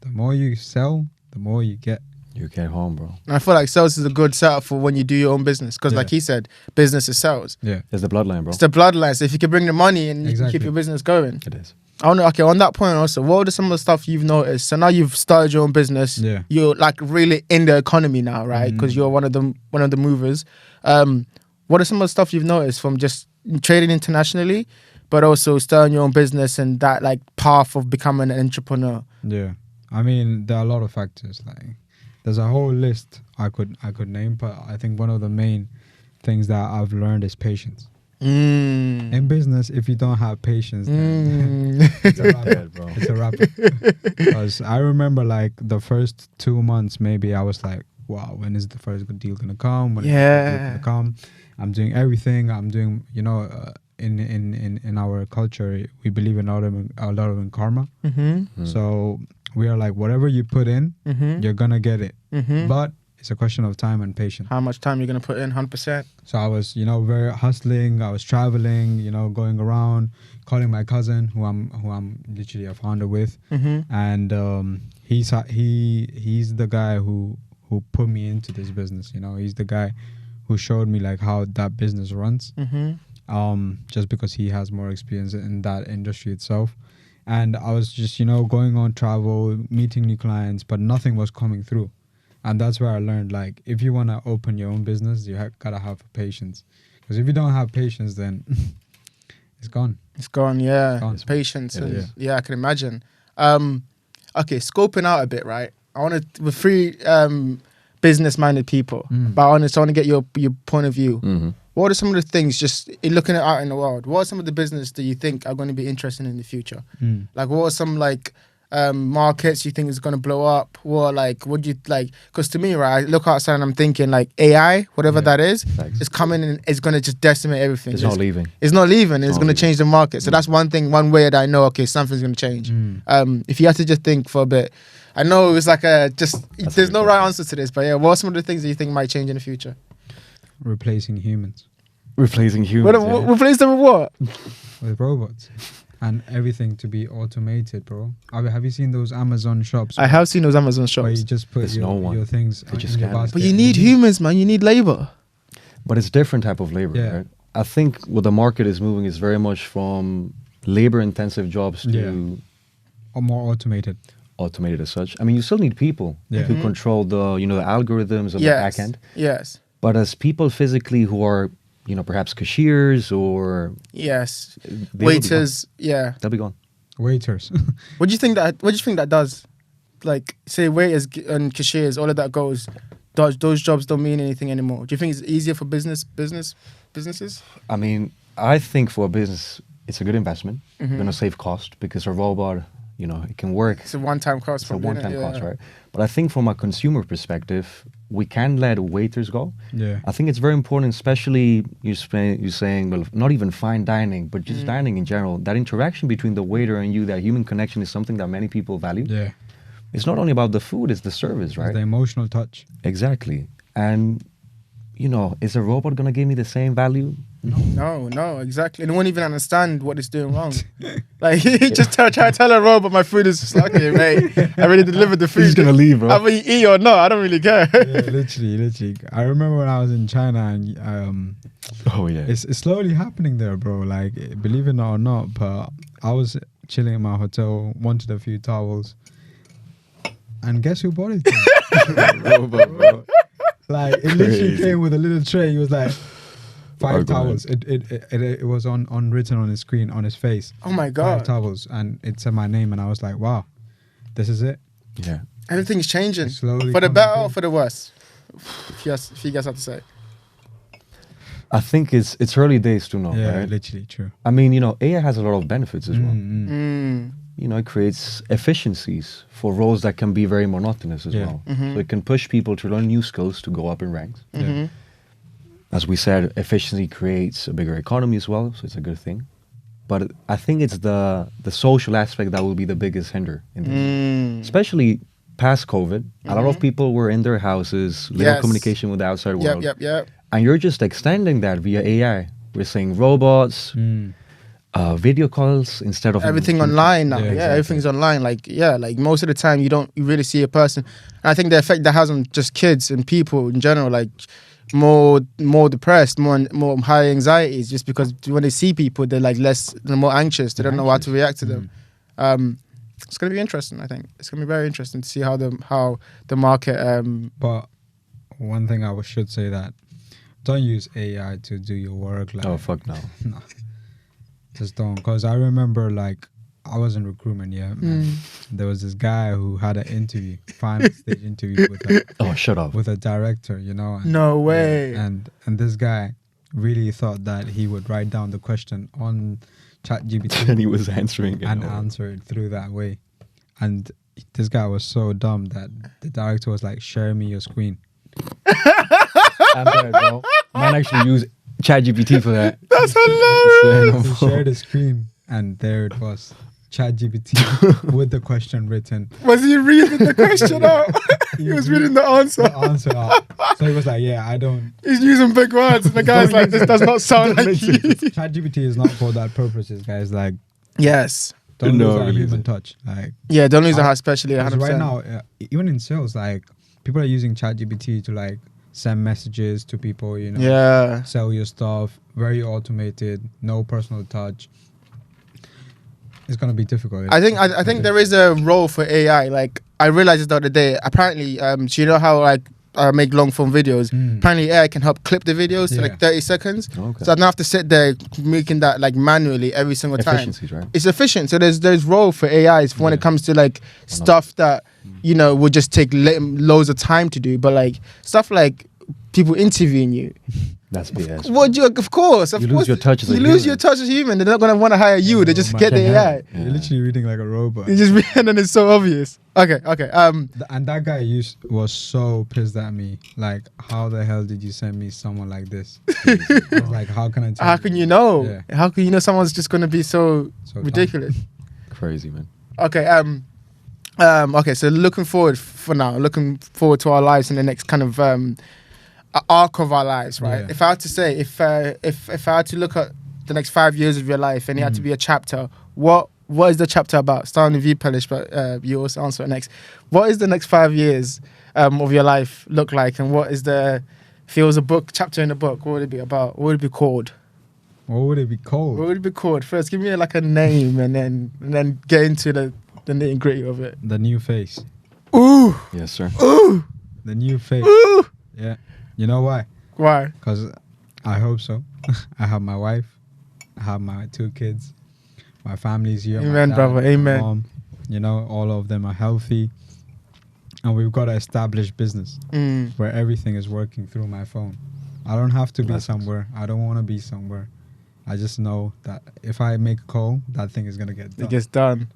the more you sell, the more you get. You get home, bro. And I feel like sales is a good setup for when you do your own business, because like he said, business is sales. Yeah. It's the bloodline, bro. It's the bloodline. So if you can bring the money and you can Exactly. keep your business going. It is. I want to, okay, on that point also, what are some of the stuff you've noticed? So now you've started your own business. Yeah. You're like really in the economy now, right? Because you're one of the movers. What are some of the stuff you've noticed from just trading internationally, but also starting your own business and that like path of becoming an entrepreneur? Yeah. I mean, there are a lot of factors. Like, there's a whole list I could name, but I think one of the main things that I've learned is patience. In business, if you don't have patience, then it's a wrap, bro. It's a wrap. Because I remember like the first 2 months, maybe I was like, wow, when is the first good deal gonna come? When is the good deal gonna come? I'm doing everything. I'm doing, you know, in our culture, we believe in a lot of in karma. So we are like, whatever you put in, you're gonna get it. But it's a question of time and patience. How much time you're gonna put in? 100%. So I was, you know, very hustling. I was traveling, you know, going around, calling my cousin, who I'm literally a founder with, and he's the guy who put me into this business. You know, he's the guy who showed me like how that business runs. Just because he has more experience in that industry itself. And I was just, you know, going on travel, meeting new clients, but nothing was coming through. And that's where I learned, like, if you want to open your own business, you gotta have patience. Because if you don't have patience, then it's gone. It's gone, yeah. It's gone. It's patience. It And, is. yeah, I can imagine. Okay, scoping out a bit, right? We're three business-minded people, but I want to get your point of view. Mm-hmm. What are some of the things, just looking at out in the world, what are some of the business that you think are going to be interesting in the future? Like, what are some, like, markets you think is going to blow up? What, like, would you, like, because to me, right, I look outside and I'm thinking, like, AI, whatever that is, Thanks. is coming and it's going to just decimate everything. It's not leaving. It's not leaving. It's not going to leaving. change the market. So that's one thing, one way that I know, okay, something's going to change. If you have to just think for a bit, I know it's like there's no right answer to this, but yeah, what are some of the things that you think might change in the future? Replacing humans Replacing humans. Replace them with what? with robots. And everything to be automated, bro. Have you seen those Amazon shops? I have seen those Amazon Where you shops. just put There's no one. your things They just in your scan it. basket. But you need humans, man. You need labor. But it's different type of labor, Yeah. right? I think what the market is moving is very much from labor-intensive jobs to Or more automated. automated as such. I mean, you still need people Yeah. to control the the algorithms on the Yes. back end. Yes. But as people physically who are perhaps cashiers or Yes. they will be Waiters. Yeah. gone. They'll be gone. Waiters. What do you think that does? Like, say waiters and cashiers, all of that goes. Those jobs don't mean anything anymore. Do you think it's easier for businesses? I mean, I think for a business, it's a good investment. Mm-hmm. You're going to save cost because a robot, it can work. It's a one-time cost. It's a probably, one-time innit? cost, Yeah. right? But I think from a consumer perspective, we can let waiters go. Yeah. I think it's very important, especially you're saying, well, not even fine dining, but just dining in general. That interaction between the waiter and you, that human connection is something that many people value. Yeah. It's not only about the food, it's the service, right? It's the emotional touch. Exactly. And, is a robot going to give me the same value? No, exactly. And it won't even understand what it's doing wrong. Like, just try to tell a robot my food is just okay, mate. I already delivered the food. He's going to leave, bro. Either you eat or not, I don't really care. Yeah, literally. I remember when I was in China and Oh, yeah. it's slowly happening there, bro. Like, believe it or not, but I was chilling in my hotel, wanted a few towels, and guess who bought it? Robot, bro. Like, it literally Crazy. came with a little tray. He was like, 5 Oh, God. towels. It was on written on his screen, on his face. Oh my 5 God. towels, and it said my name, and I was like, wow, this is it. Yeah. Everything's changing. Slowly For the coming better through. or for the worse? If you guys have to say. I think it's early days to know, Yeah, right? literally true. I mean, AI has a lot of benefits as well. Mm. It creates efficiencies for roles that can be very monotonous as Yeah. well. So it can push people to learn new skills to go up in ranks. Mm-hmm. As we said, efficiency creates a bigger economy as well, so it's a good thing. But I think it's the social aspect that will be the biggest hinder in this. Mm. Especially past COVID. A lot of people were in their houses, little Yes. communication with the outside world. Yep. And you're just extending that via AI. We're saying robots, video calls instead of Everything online now. Yeah, Yeah, exactly. everything's online. Like most of the time you really see a person. And I think the effect that has on just kids and people in general, like more depressed, more high anxiety, is just because when they see people, they're like they're more anxious. They don't know how to react to them. It's gonna be interesting. I think it's gonna be very interesting to see how the market. But one thing I should say that don't use AI to do your work. Like, oh, fuck no. no, just don't. Because I remember, like, I was in recruitment. Yeah, and there was this guy who had an interview, final stage interview Oh, shut up. with a director. And, No way. And this guy really thought that he would write down the question on ChatGPT And he was answering it. and answer it through that way. And this guy was so dumb that the director was like, "Share me your screen." I'm bad, bro. Man actually use ChatGPT for that. That's hilarious. He shared the screen, and there it was, ChatGPT with the question written. Was he reading the question out? He was reading the answer. The answer out. So he was like, "Yeah, I don't." He's using big words, and the guy's like, "This does not sound like you." ChatGPT is not for that purposes, guys. Like, Yes. don't No, lose that really human isn't. touch. Like, Yeah, don't lose the heart, especially 100%. because right now, even in sales, like, people are using ChatGPT to like send messages to people. Yeah. Sell your stuff. Very automated. No personal touch. It's gonna be difficult. I think there is a role for AI. Like, I realized this the other day. Apparently, so you know how like make long form videos. Apparently AI can help clip the videos to like 30 seconds. Okay. So I don't have to sit there making that like manually every single time. Efficiencies, right? It's efficient. So there's role for AIs when it comes to like stuff that would just take loads of time to do, but like stuff like people interviewing you. That's BS. Of course. You lose your touch as a You human. lose your touch as a human. They're not gonna want to hire you. They just get the AI. Yeah. You're literally reading like a robot. You just and then it's so obvious. Okay. And that guy was so pissed at me. Like, how the hell did you send me someone like this? I was like, how can I tell How can you know? Yeah. How can you know someone's just gonna be so ridiculous? Crazy, man. Okay. Okay. So looking forward to our lives in the next kind of arc of our lives, right? Yeah. If I had to say, if I had to look at the next 5 years of your life and it had to be a chapter, what is the chapter about? Starting with you, Pelesh, but you also answer it next. What is the next 5 years of your life look like, and what is if it was a book, chapter in a book, what would it be about? What would it be called? What would it be called? What would it be called? First, give me like a name, and then get into the nitty gritty of it. The new face. Ooh, Yes, sir. ooh, The new face. ooh. Yeah. You know why? Why? Because I hope so. I have my wife. I have my 2 kids. My family's here. my Amen, dad, brother. my Amen. mom. All of them are healthy. And we've got to establish business where everything is working through my phone. I don't have to be Blessings. somewhere. I don't want to be somewhere. I just know that if I make a call, that thing is going to get done. It gets done.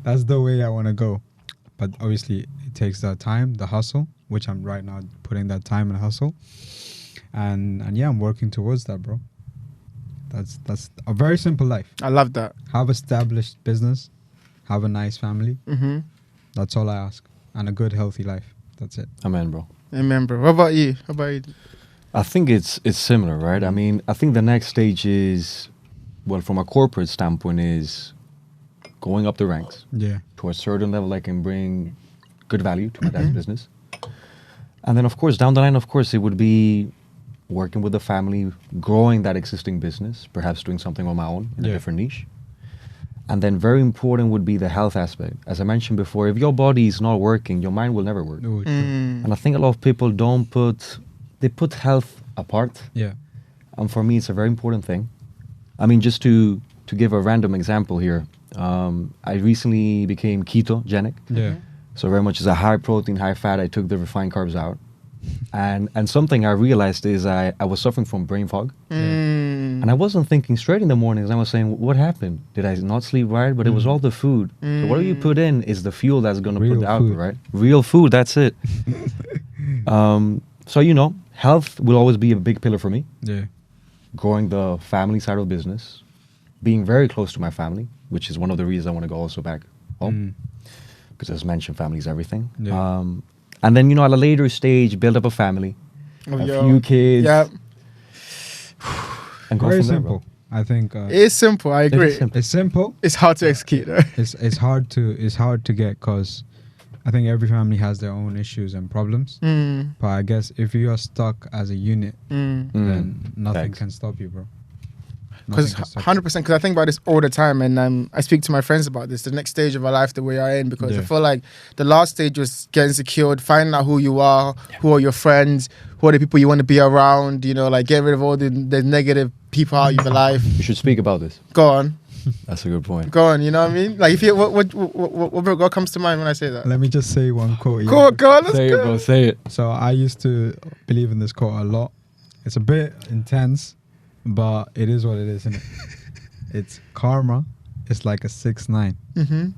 That's the way I want to go. But obviously, it takes the time, the hustle, which I'm right now putting that time and hustle. And yeah, I'm working towards that, bro. That's a very simple life. I love that. Have established business, have a nice family. Mm-hmm. That's all I ask. And a good, healthy life. That's it. Amen, bro. Amen, bro. What about you? I think it's similar, right? I mean, I think the next stage is, well, from a corporate standpoint, is going up the ranks Yeah. to a certain level that can bring good value to my dad's business. And then, of course, down the line, it would be working with the family, growing that existing business, perhaps doing something on my own in a different niche. And then very important would be the health aspect. As I mentioned before, if your body is not working, your mind will never work. Oh, true. And I think a lot of people they put health apart. Yeah. And for me, it's a very important thing. I mean, just to give a random example here, I recently became ketogenic. Yeah. So very much as a high protein, high fat, I took the refined carbs out. And something I realized is I was suffering from brain fog. And I wasn't thinking straight in the mornings. I was saying, what happened? Did I not sleep right? But it was all the food. So whatever you put in is the fuel that's going to Real put the output, food. right? Real food, that's it. So, health will always be a big pillar for me. Yeah. Growing the family side of business. Being very close to my family, which is one of the reasons I want to go also back home. Because as mentioned, family is everything. Yeah. And then, at a later stage, build up a family, a few kids. Yeah. And go Very from there, simple. bro. I think It's simple. I agree. simple. it's simple. It's hard to execute. Though. It's hard to get because I think every family has their own issues and problems. But I guess if you are stuck as a unit, then nothing Thanks. can stop you, bro. Because 100%, because I think about this all the time, and I speak to my friends about this. The next stage of our life that we are in, because I Yeah. feel like the last stage was getting secured, finding out who you are, who are your friends, who are the people you want to be around. Like get rid of all the negative people out of your life. You should speak about this. Go on, That's a good point. go on. You know what I mean? Like if you what comes to mind when I say that? Let me just say one quote. Go on, let's Say it, go. bro. Say it. So I used to believe in this quote a lot. It's a bit intense, but it is what it is, isn't it? It's karma. It's like a 6ix9ine.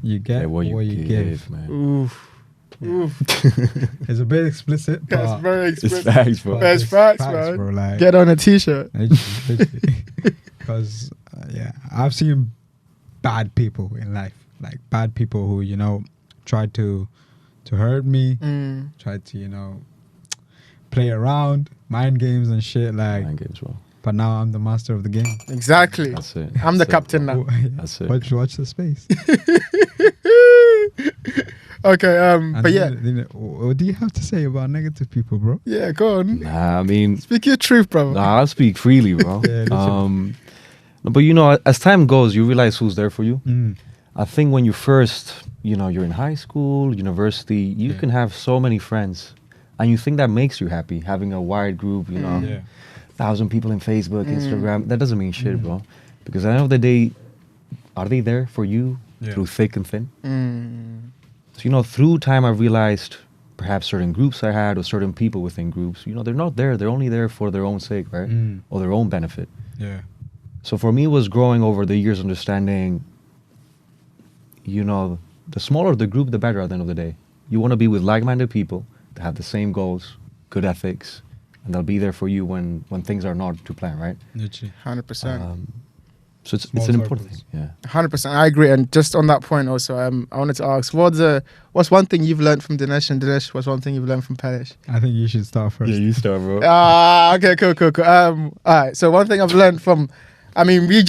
You get Yeah, what you give. man. Oof. Oof. It's a bit explicit, That's but very It's explicit. facts, bro. That's facts, man. bro. Like, Get on a t-shirt. Because I've seen bad people in life, like bad people who tried to hurt me, tried to play around, mind games and shit. Like, Mind games, bro. but now I'm the master of the game. Exactly. That's it. I'm the That's it, captain bro. now. That's it. Watch the space. Okay, And but yeah, what do you have to say about negative people, bro? yeah, go on. Nah, I mean, Speak your truth, brother. nah, I'll speak freely, bro. Yeah, listen. No, but as time goes, you realize who's there for you. Mm. I think when you first, you're in high school, university, you Yeah. can have so many friends, and you think that makes you happy, having a wide group, you know, 1,000 people in Facebook, Instagram, that doesn't mean shit, bro. Because at the end of the day, are they there for you through thick and thin? So, you know, through time I realized perhaps certain groups I had or certain people within groups, you know, they're not there. They're only there for their own sake, right? Or their own benefit. Yeah. So for me, it was growing over the years, understanding, you know, the smaller the group, the better at the end of the day. You want to be with like-minded people that have the same goals, good ethics, and they'll be there for you when things are not to plan, right? Literally. 100%. So it's an important thing. Yeah. 100%. I agree. And just on that point also, I wanted to ask, what's one thing you've learned from Dinesh, and Dinesh, what's one thing you've learned from Pelesh? I think you should start first. Yeah, you start, bro. Okay, cool. All right. So one thing I've learned from, I mean, we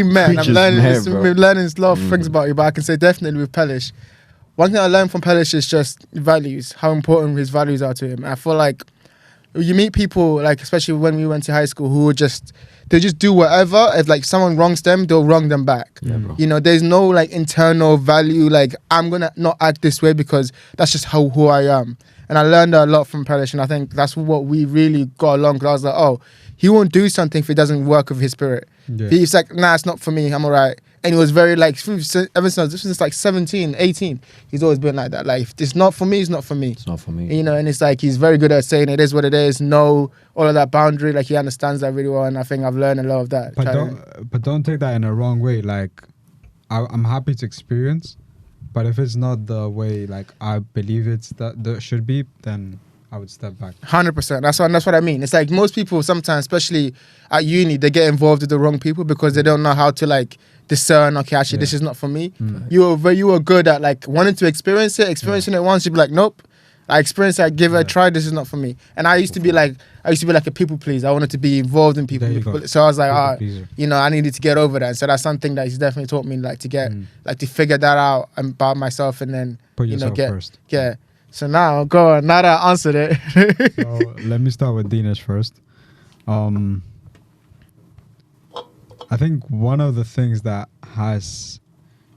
met. I'm learning we're learning a lot of things about you, but I can say definitely with Pelesh, one thing I learned from Pelesh is just values, how important his values are to him. I feel like you meet people, like especially when we went to high school, who they just do whatever. If like someone wrongs them, they'll wrong them back. Yeah, bro. You know, there's no like internal value, like I'm gonna not act this way because that's just who I am. And I learned a lot from Pelesh, and I think that's what we really got along. Because I was like, oh, he won't do something if it doesn't work with his spirit. Yeah. He's like, nah, it's not for me. I'm alright. And he was very like, ever since like 17, 18, he's always been like that. Like, if it's not for me, it's not for me. It's not for me. You know, and it's like he's very good at saying it is what it is. No, all of that boundary. Like he understands that really well, and I think I've learned a lot of that. But don't take that in a wrong way. Like, I'm happy to experience, but if it's not the way like I believe it's that should be, then I would step back. 100%. That's what I mean. It's like most people sometimes, especially at uni, they get involved with the wrong people because they don't know how to like discern. Okay, actually, this is not for me. You were good at like wanting to experience it. Experiencing it once, you'd be like, nope. I experienced it. Give it a try. This is not for me. And I used to be like a people pleaser. I wanted to be involved in people. So I was like, you know, I needed to get over that. So that's something that he's definitely taught me, like to get, like to figure that out about myself, and then put yourself first. Yeah. So now, go on. Now that I answered it. So let me start with Dinesh first. I think one of the things that has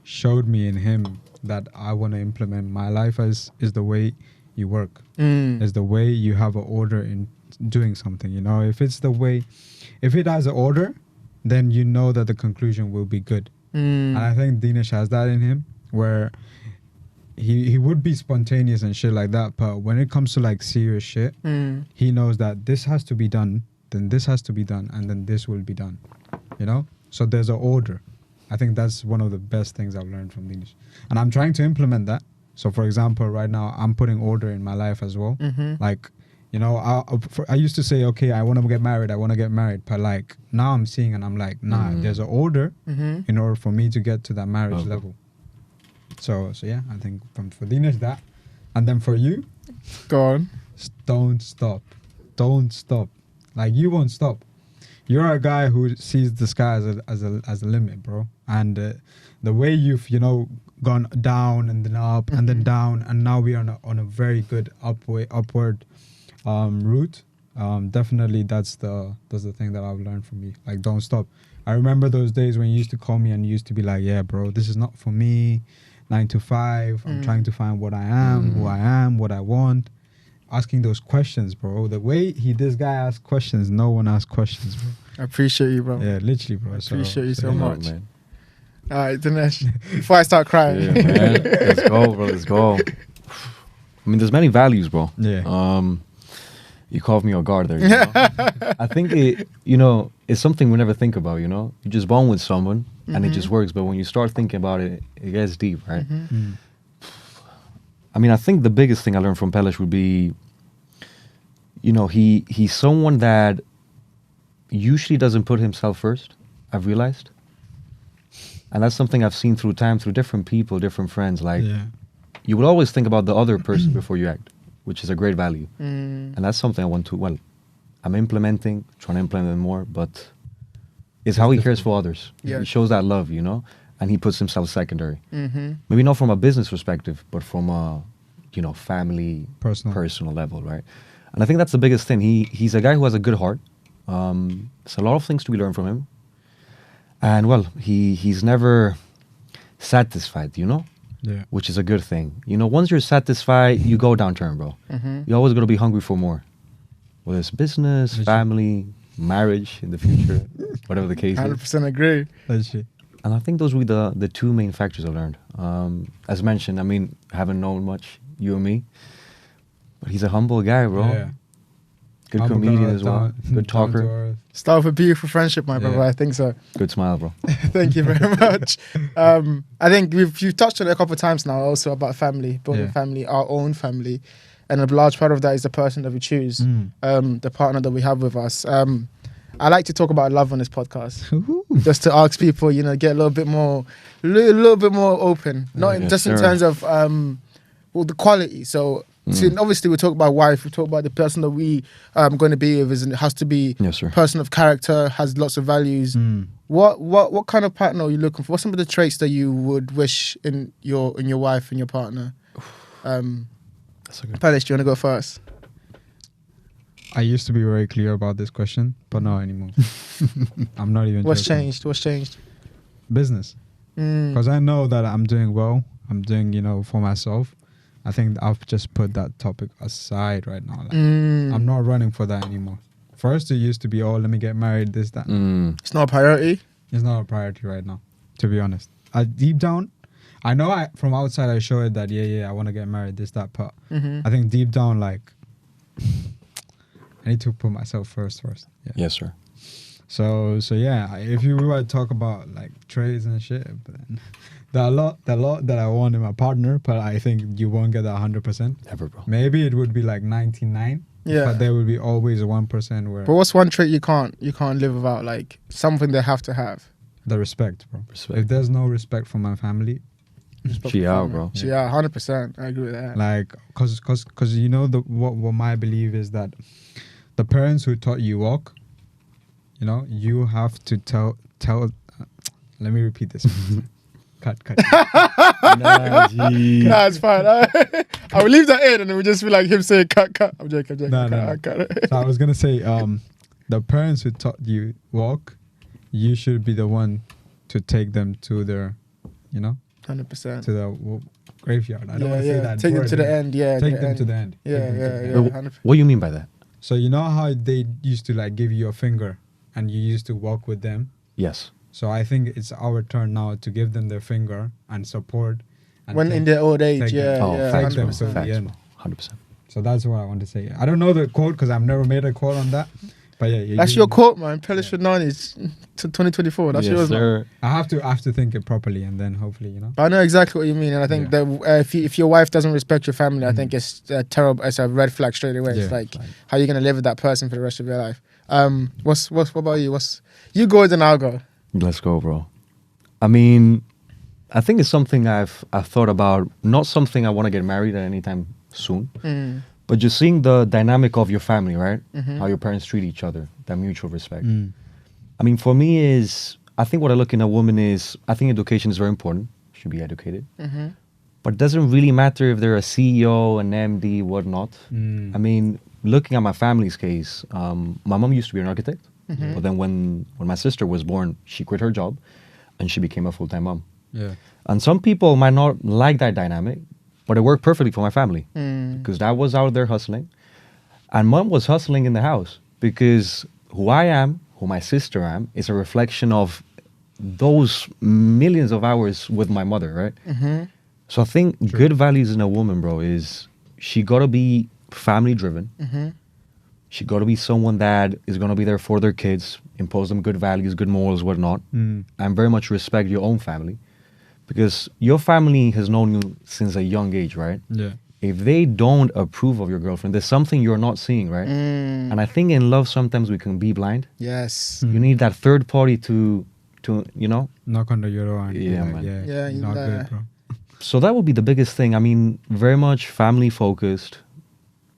showed me in him that I want to implement in my life is the way you work. Is the way you have an order in doing something. You know, if it has an order, then you know that the conclusion will be good. And I think Dinesh has that in him, where he would be spontaneous and shit like that, but when it comes to like serious shit, he knows that this has to be done, then this has to be done, and then this will be done. You know? So there's an order. I think that's one of the best things I've learned from Dinesh. And I'm trying to implement that. So for example, right now, I'm putting order in my life as well. Like, you know, I used to say, okay, I want to get married. But like now I'm seeing and I'm like, nah, there's an order in order for me to get to that marriage level. So yeah, I think for Dinesh that. And then for you, go on. Don't stop. Like you won't stop. You're a guy who sees the sky as a limit, bro. And the way you've, you know, gone down and then up and then down, and now we are on a very good upward route. Definitely that's the thing that I've learned from you. Like, don't stop. I remember those days when you used to call me and you used to be like, yeah, bro, this is not for me. 9 to 5. I'm trying to find what I am, who I am, what I want. Asking those questions, bro. The way this guy asks questions, no one asks questions, bro. I appreciate you, bro. Yeah, literally, bro. I appreciate you so much. Man. All right, Dinesh. Before I start crying. Yeah, man. Let's go, bro. Let's go. I mean, there's many values, bro. Yeah. You caught me off guard there. You know? I think it's something we never think about. You know, you just bond with someone and it just works. But when you start thinking about it, it gets deep, right? I mean, I think the biggest thing I learned from Pelesh would be, you know, he's someone that usually doesn't put himself first, I've realized. And that's something I've seen through time, through different people, different friends. Like, you will always think about the other person before you act, which is a great value. And that's something I want to, I'm trying to implement more, but it's how he cares for others. Yeah. He shows that love, you know, and he puts himself secondary. Maybe not from a business perspective, but from a, you know, family, personal level, right? And I think that's the biggest thing. He's a guy who has a good heart. There's a lot of things to be learned from him. And, he's never satisfied, you know? Yeah. which is a good thing. You know, once you're satisfied, you go downturn, bro. You're always going to be hungry for more. Whether it's business, family, marriage in the future, whatever the case is. 100% agree. Legit. And I think those would be the two main factors I learned. As mentioned, I mean, haven't known much, you and me. But he's a humble guy, bro. Yeah. Good Humble comedian guy, as well. down- Good down to talker. earth. Start with a beautiful friendship, my brother. Yeah. I think so. Good smile, bro. Thank you very much. I think you've touched on it a couple of times now also about family, building Yeah. family, our own family. And a large part of that is the person that we choose, the partner that we have with us. I like to talk about love on this podcast, just to ask people, you know, get a little bit more open, not Yes, just in sir. terms of the quality. So obviously we talk about wife, we talk about the person that we going to be with, and it has to be Yes, sir. a person of character, has lots of values. What kind of partner are you looking for? What's some of the traits that you would wish in your wife and your partner? That's a good. Pelesh, do you want to go first? I used to be very clear about this question, but not anymore. I'm not even. What's joking. changed? What's changed? Business. Because I know that I'm doing well. I'm doing, for myself. I think I've just put that topic aside right now. Like, I'm not running for that anymore. First, it used to be, let me get married, this, that. It's not a priority. It's not a priority right now, to be honest. Deep down, I know from outside I show it that, I want to get married, this, that, but I think deep down, like, I need to put myself first. Yeah. Yes, sir. So yeah, if you were to talk about like trades and shit, but then there are a lot that I want in my partner, but I think you won't get that 100%. Ever, bro. Maybe it would be like 99. Yeah. But there will be always a 1% where But what's one trait you can't live without? Like something they have to have. the respect, bro. Respect. If there's no respect for my family, She out, bro. Yeah, 100%. I agree with that. like, cause what my belief is that the parents who taught you walk, you have to tell. Let me repeat this. Cut. Nah, gee. Nah, it's fine. I will leave that in, and it will just be like him saying cut. I'm joking. No. Cut. So I was gonna say, the parents who taught you walk, you should be the one to take them to their, 100%. to the graveyard. I don't want to say that. Take them word, to the yeah. end. Yeah. Take them to the end. Yeah. Take them to the end. Wait, 100%. what do you mean by that? So you know how they used to like give you a finger, and you used to walk with them. Yes. So I think it's our turn now to give them their finger and support. And When in their old age, take yeah, them- Oh, yeah, facts, them 100%. to the Facts, end. 100%. So that's what I want to say. I don't know the quote because I've never made a quote on that. But yeah, That's your quote, man. Pelesh is 2024. That's yes, yours, man. sir. I have to think it properly, and then hopefully, But I know exactly what you mean, and I think Yeah. that if your wife doesn't respect your family, I think it's terrible. It's a red flag straight away. Yeah, It's like, like- how you gonna live with that person for the rest of your life? What about you? You go, then I'll go. Let's go, bro. I mean, I think it's something I've thought about. Not something I want to get married at any time soon, but just seeing the dynamic of your family, right? How your parents treat each other, that mutual respect. I mean, for me I think what I look in a woman is, I think education is very important. Should be educated. But it doesn't really matter if they're a CEO, an MD, whatnot. I mean, looking at my family's case, my mom used to be an architect. But then when my sister was born, she quit her job and she became a full-time mom. Yeah. And some people might not like that dynamic, but it worked perfectly for my family because dad was out there hustling and mom was hustling in the house, because who I am, who my sister am, is a reflection of those millions of hours with my mother, right? So I think good values in a woman, bro, is she got to be family driven. She got to be someone that is going to be there for their kids, impose them good values, good morals, whatnot, and very much respect your own family, because your family has known you since a young age, right? Yeah. If they don't approve of your girlfriend, there's something you're not seeing, right? And I think in love, sometimes we can be blind. Yes. You need that third party to Knock on the door and be Yeah, like, man. Yeah, you not know. good, bro. So that would be the biggest thing. I mean, very much family focused.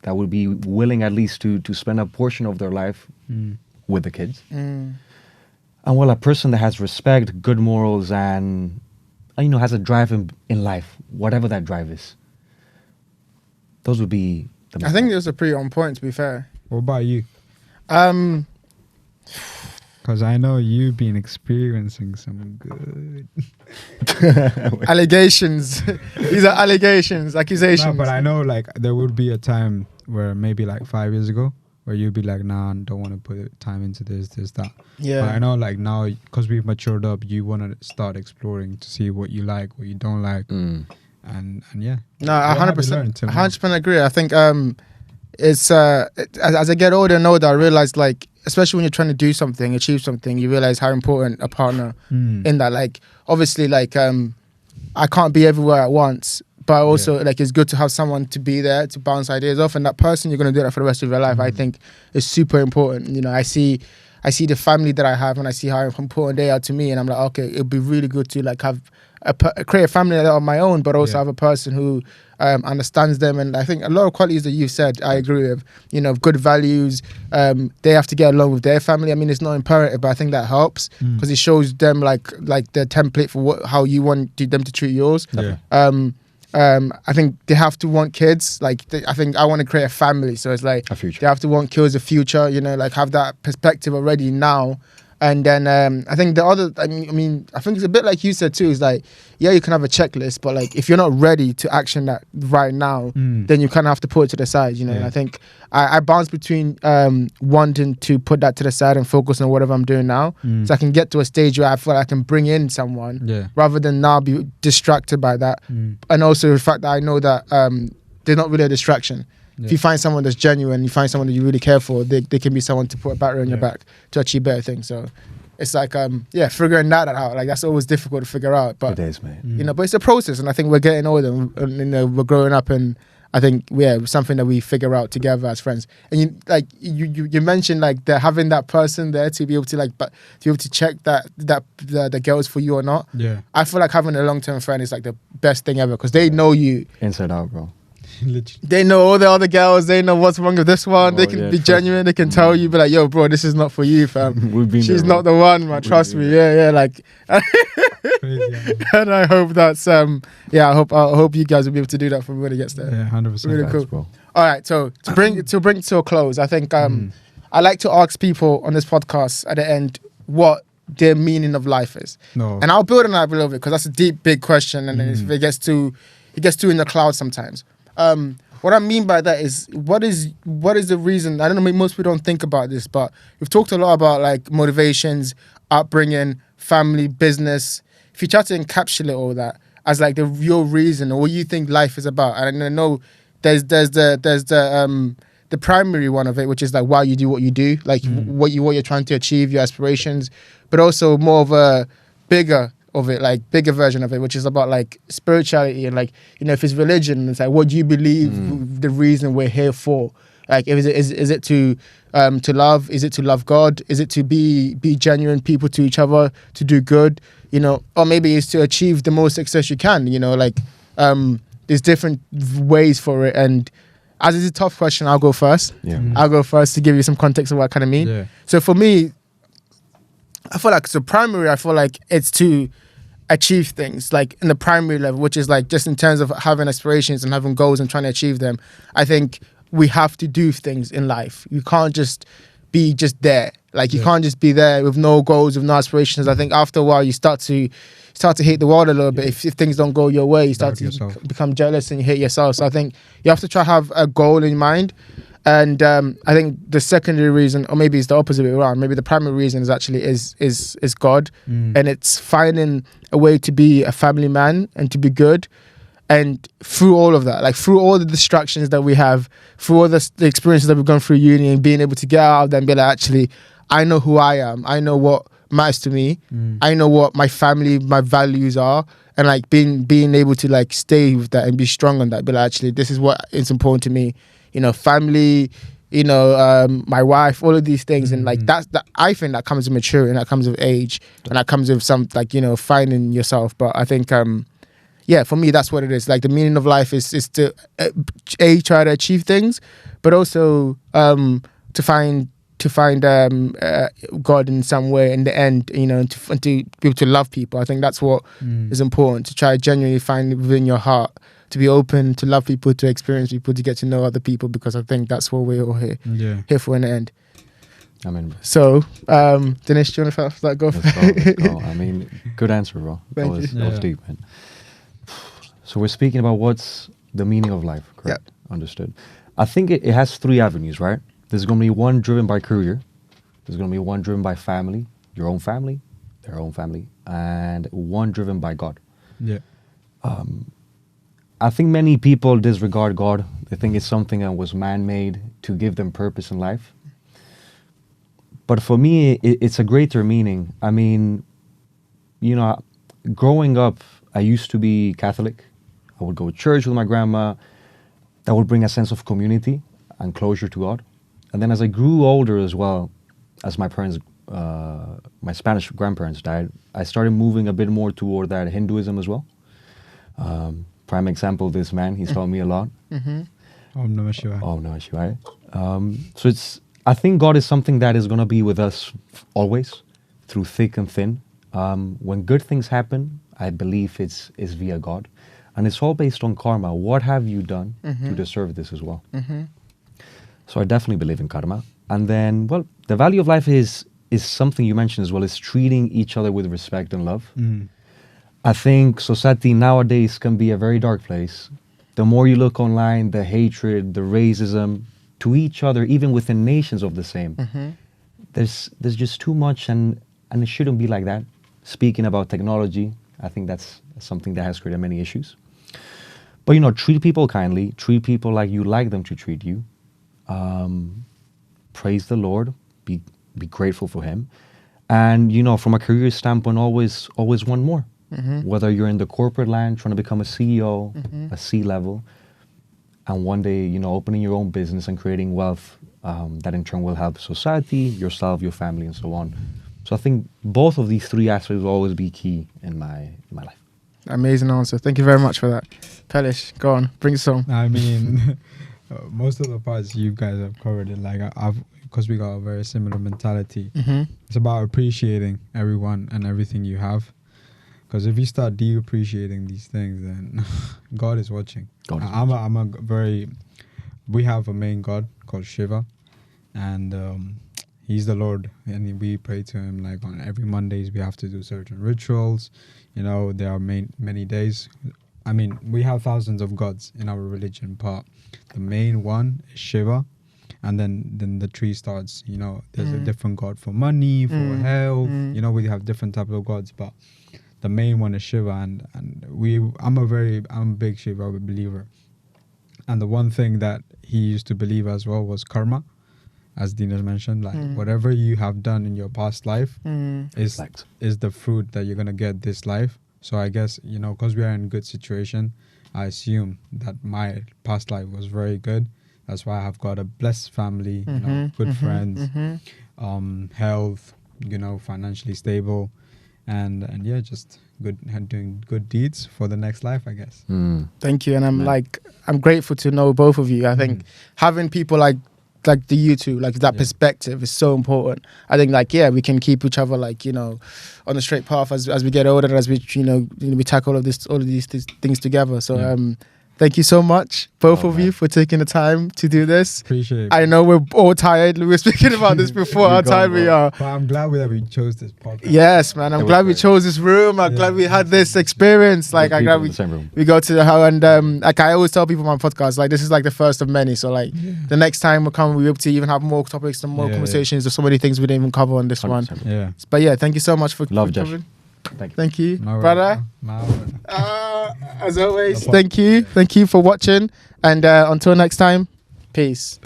That would be willing at least to spend a portion of their life with the kids. And well, a person that has respect, good morals, and has a drive in life, whatever that drive is. Those would be the I think those are pretty on point, to be fair. What about you? Because I know you've been experiencing some good. Allegations. These are allegations, accusations. No, but I know like there would be a time where maybe like 5 years ago where you'd be like, nah, I don't want to put time into this, that. Yeah. But I know like now, because we've matured up, you want to start exploring to see what you like, what you don't like. And yeah. No, 100%. 100% agree. I think it's as I get older and older, I realize like, especially when you're trying to do something, achieve something, you realize how important a partner in that. Like, obviously, like I can't be everywhere at once, but also like it's good to have someone to be there to bounce ideas off, and that person you're going to do that for the rest of your life. I think is super important. You know, I see the family that I have, and I see how important they are to me, and I'm like, okay, it'd be really good to like have create a family of my own, but also have a person who understands them. And I think a lot of qualities that you've said, I agree with. You know, good values. They have to get along with their family. I mean, it's not imperative, but I think that helps because it shows them like the template for how you want them to treat yours. Yeah. I think they have to want kids. Like, I think I want to create a family, so it's like A future. they have to want kids, a future. You know, like have that perspective already now. And then I think the other, I mean, I think it's a bit like you said too. Is like, yeah, you can have a checklist, but like if you're not ready to action that right now, then you kind of have to put it to the side. You know, and I think I bounce between wanting to put that to the side and focus on whatever I'm doing now, so I can get to a stage where I feel I can bring in someone rather than now be distracted by that. And also the fact that I know that they're not really a distraction. If you find someone that's genuine, you find someone that you really care for, they can be someone to put a battery on your back to achieve better things. So it's like, figuring that out. Like that's always difficult to figure out. But It is, mate. you know, but it's a process, and I think we're getting older, and you know, we're growing up, and I think it's something that we figure out together as friends. And you mentioned like having that person there to be able to like, but to be able to check that the girl's for you or not. Yeah. I feel like having a long-term friend is like the best thing ever because they know you Inside out, bro. They know all the other girls. They know what's wrong with this one. They can be genuine. They can tell you, be like, "Yo, bro, this is not for you, fam. She's not the one, man. Trust me." Yeah. Like, Crazy, and I hope that's I hope you guys will be able to do that for me when it gets there. Yeah, 100%. Really cool. Bro. All right, so to bring it to a close, I think I like to ask people on this podcast at the end what their meaning of life is. No. And I'll build on that a little bit because that's a deep, big question, and it gets too in the clouds sometimes. What I mean by that is what is the reason? I don't know, maybe most people don't think about this, but we've talked a lot about like motivations, upbringing, family, business. If you try to encapsulate all that as like the real reason or what you think life is about, and I know there's the primary one of it, which is like why you do what you do, like what you're trying to achieve, your aspirations, but also more of a bigger version of it, which is about like spirituality and like, you know, if it's religion, it's like what do you believe the reason we're here for? Like, is it to love? Is it to love God? Is it to be genuine people to each other, to do good? You know, or maybe it's to achieve the most success you can. You know, like there's different ways for it. And as it's a tough question, I'll go first. Yeah. I'll go first to give you some context of what I kind of mean. Yeah. So for me, I feel like it's to achieve things like in the primary level, which is like just in terms of having aspirations and having goals and trying to achieve them. I think we have to do things in life. You can't just be just there. Like you can't just be there with no goals, with no aspirations. I think after a while you start to hit the wall a little bit. If things don't go your way, you start to become jealous and you hate yourself. So I think you have to try to have a goal in mind. And I think the secondary reason, or maybe it's the opposite way around, maybe the primary reason is actually is God. And it's finding a way to be a family man and to be good. And through all of that, like through all the distractions that we have, through all the experiences that we've gone through uni, and being able to get out of there and be like, actually, I know who I am. I know what matters to me. I know what my family, my values are. And like being able to like stay with that and be strong on that. But like, actually, this is what is important to me. You know, family, you know, my wife, all of these things. And like I think that comes with maturity, and that comes with age, and that comes with some like, you know, finding yourself. But I think, for me, that's what it is. Like the meaning of life is to try to achieve things, but also to find God in some way in the end, you know, and to be able to love people. I think that's what is important, to try to genuinely find within your heart, to be open, to love people, to experience people, to get to know other people, because I think that's what we're all here for in the end. Bro. So, Dinesh, do you want to start? Go for Let's it. go. I mean, good answer, bro. That Thank was you. deep, man. So we're speaking about what's the meaning of life, correct? Understood. I think it has 3 avenues, right? There's going to be one driven by career. There's going to be one driven by family, your own family, their own family, and one driven by God. Yeah. I think many people disregard God. They think it's something that was man-made to give them purpose in life. But for me, it's a greater meaning. I mean, you know, growing up, I used to be Catholic. I would go to church with my grandma. That would bring a sense of community and closure to God. And then as I grew older as well, as my parents, my Spanish grandparents died, I started moving a bit more toward that Hinduism as well. Prime example, this man, he's taught me a lot. Mm-hmm. Om Namah Shivaya. Oh, no, Shivaya. So I think God is something that is going to be with us always, through thick and thin. When good things happen, I believe it's via God. And it's all based on karma. What have you done to deserve this as well? Mm-hmm. So I definitely believe in karma. And then, well, the value of life is something you mentioned as well, is treating each other with respect and love. Mm. I think society nowadays can be a very dark place. The more you look online, the hatred, the racism to each other, even within nations of the same, there's just too much, and it shouldn't be like that. Speaking about technology, I think that's something that has created many issues. But, you know, treat people kindly, treat people like you like them to treat you. Praise the Lord, be grateful for Him. And, you know, from a career standpoint, always want more. Whether you're in the corporate land, trying to become a CEO, a C-level, and one day, you know, opening your own business and creating wealth that in turn will help society, yourself, your family, and so on. So I think both of these 3 aspects will always be key in my life. Amazing answer. Thank you very much for that. Pelesh, go on, bring us home. I mean, most of the parts you guys have covered it. Like because we got a very similar mentality. It's about appreciating everyone and everything you have. Because if you start de-appreciating these things, then God is watching. We have a main God called Shiva, and he's the Lord, and we pray to him like on every Mondays. We have to do certain rituals. You know, there are many days. I mean, we have thousands of gods in our religion, but the main one is Shiva, and then the tree starts. You know, there's a different god for money, for health. You know, we have different types of gods, but the main one is Shiva, and I'm a big Shiva believer. And the one thing that he used to believe as well was karma, as Dinesh mentioned, like whatever you have done in your past life is the fruit that you're gonna get this life. So I guess, you know, because we are in a good situation, I assume that my past life was very good. That's why I have got a blessed family, you know, good friends, health, you know, financially stable. And yeah, just good and doing good deeds for the next life, I guess. Thank you, and I'm grateful to know both of you. I think having people like the you two, like that perspective is so important. I think we can keep each other like, you know, on the straight path as we get older, as we we tackle all of these things together. So thank you so much, both of you, for taking the time to do this. Appreciate it. I know we're all tired. We were speaking about this before. How tired we are. But I'm glad that we chose this podcast. Yes, man. I'm glad we chose this room. I'm glad we had this experience. Like, I'm glad we go to the how, and like I always tell people on my podcast, like this is like the first of many. So like the next time we'll be able to even have more topics and more conversations. There's so many things we didn't even cover on this 100%. One. Yeah. But yeah, thank you so much for Love, Josh. coming. Thank you. Brother. As always, thank you for watching, and until next time, peace.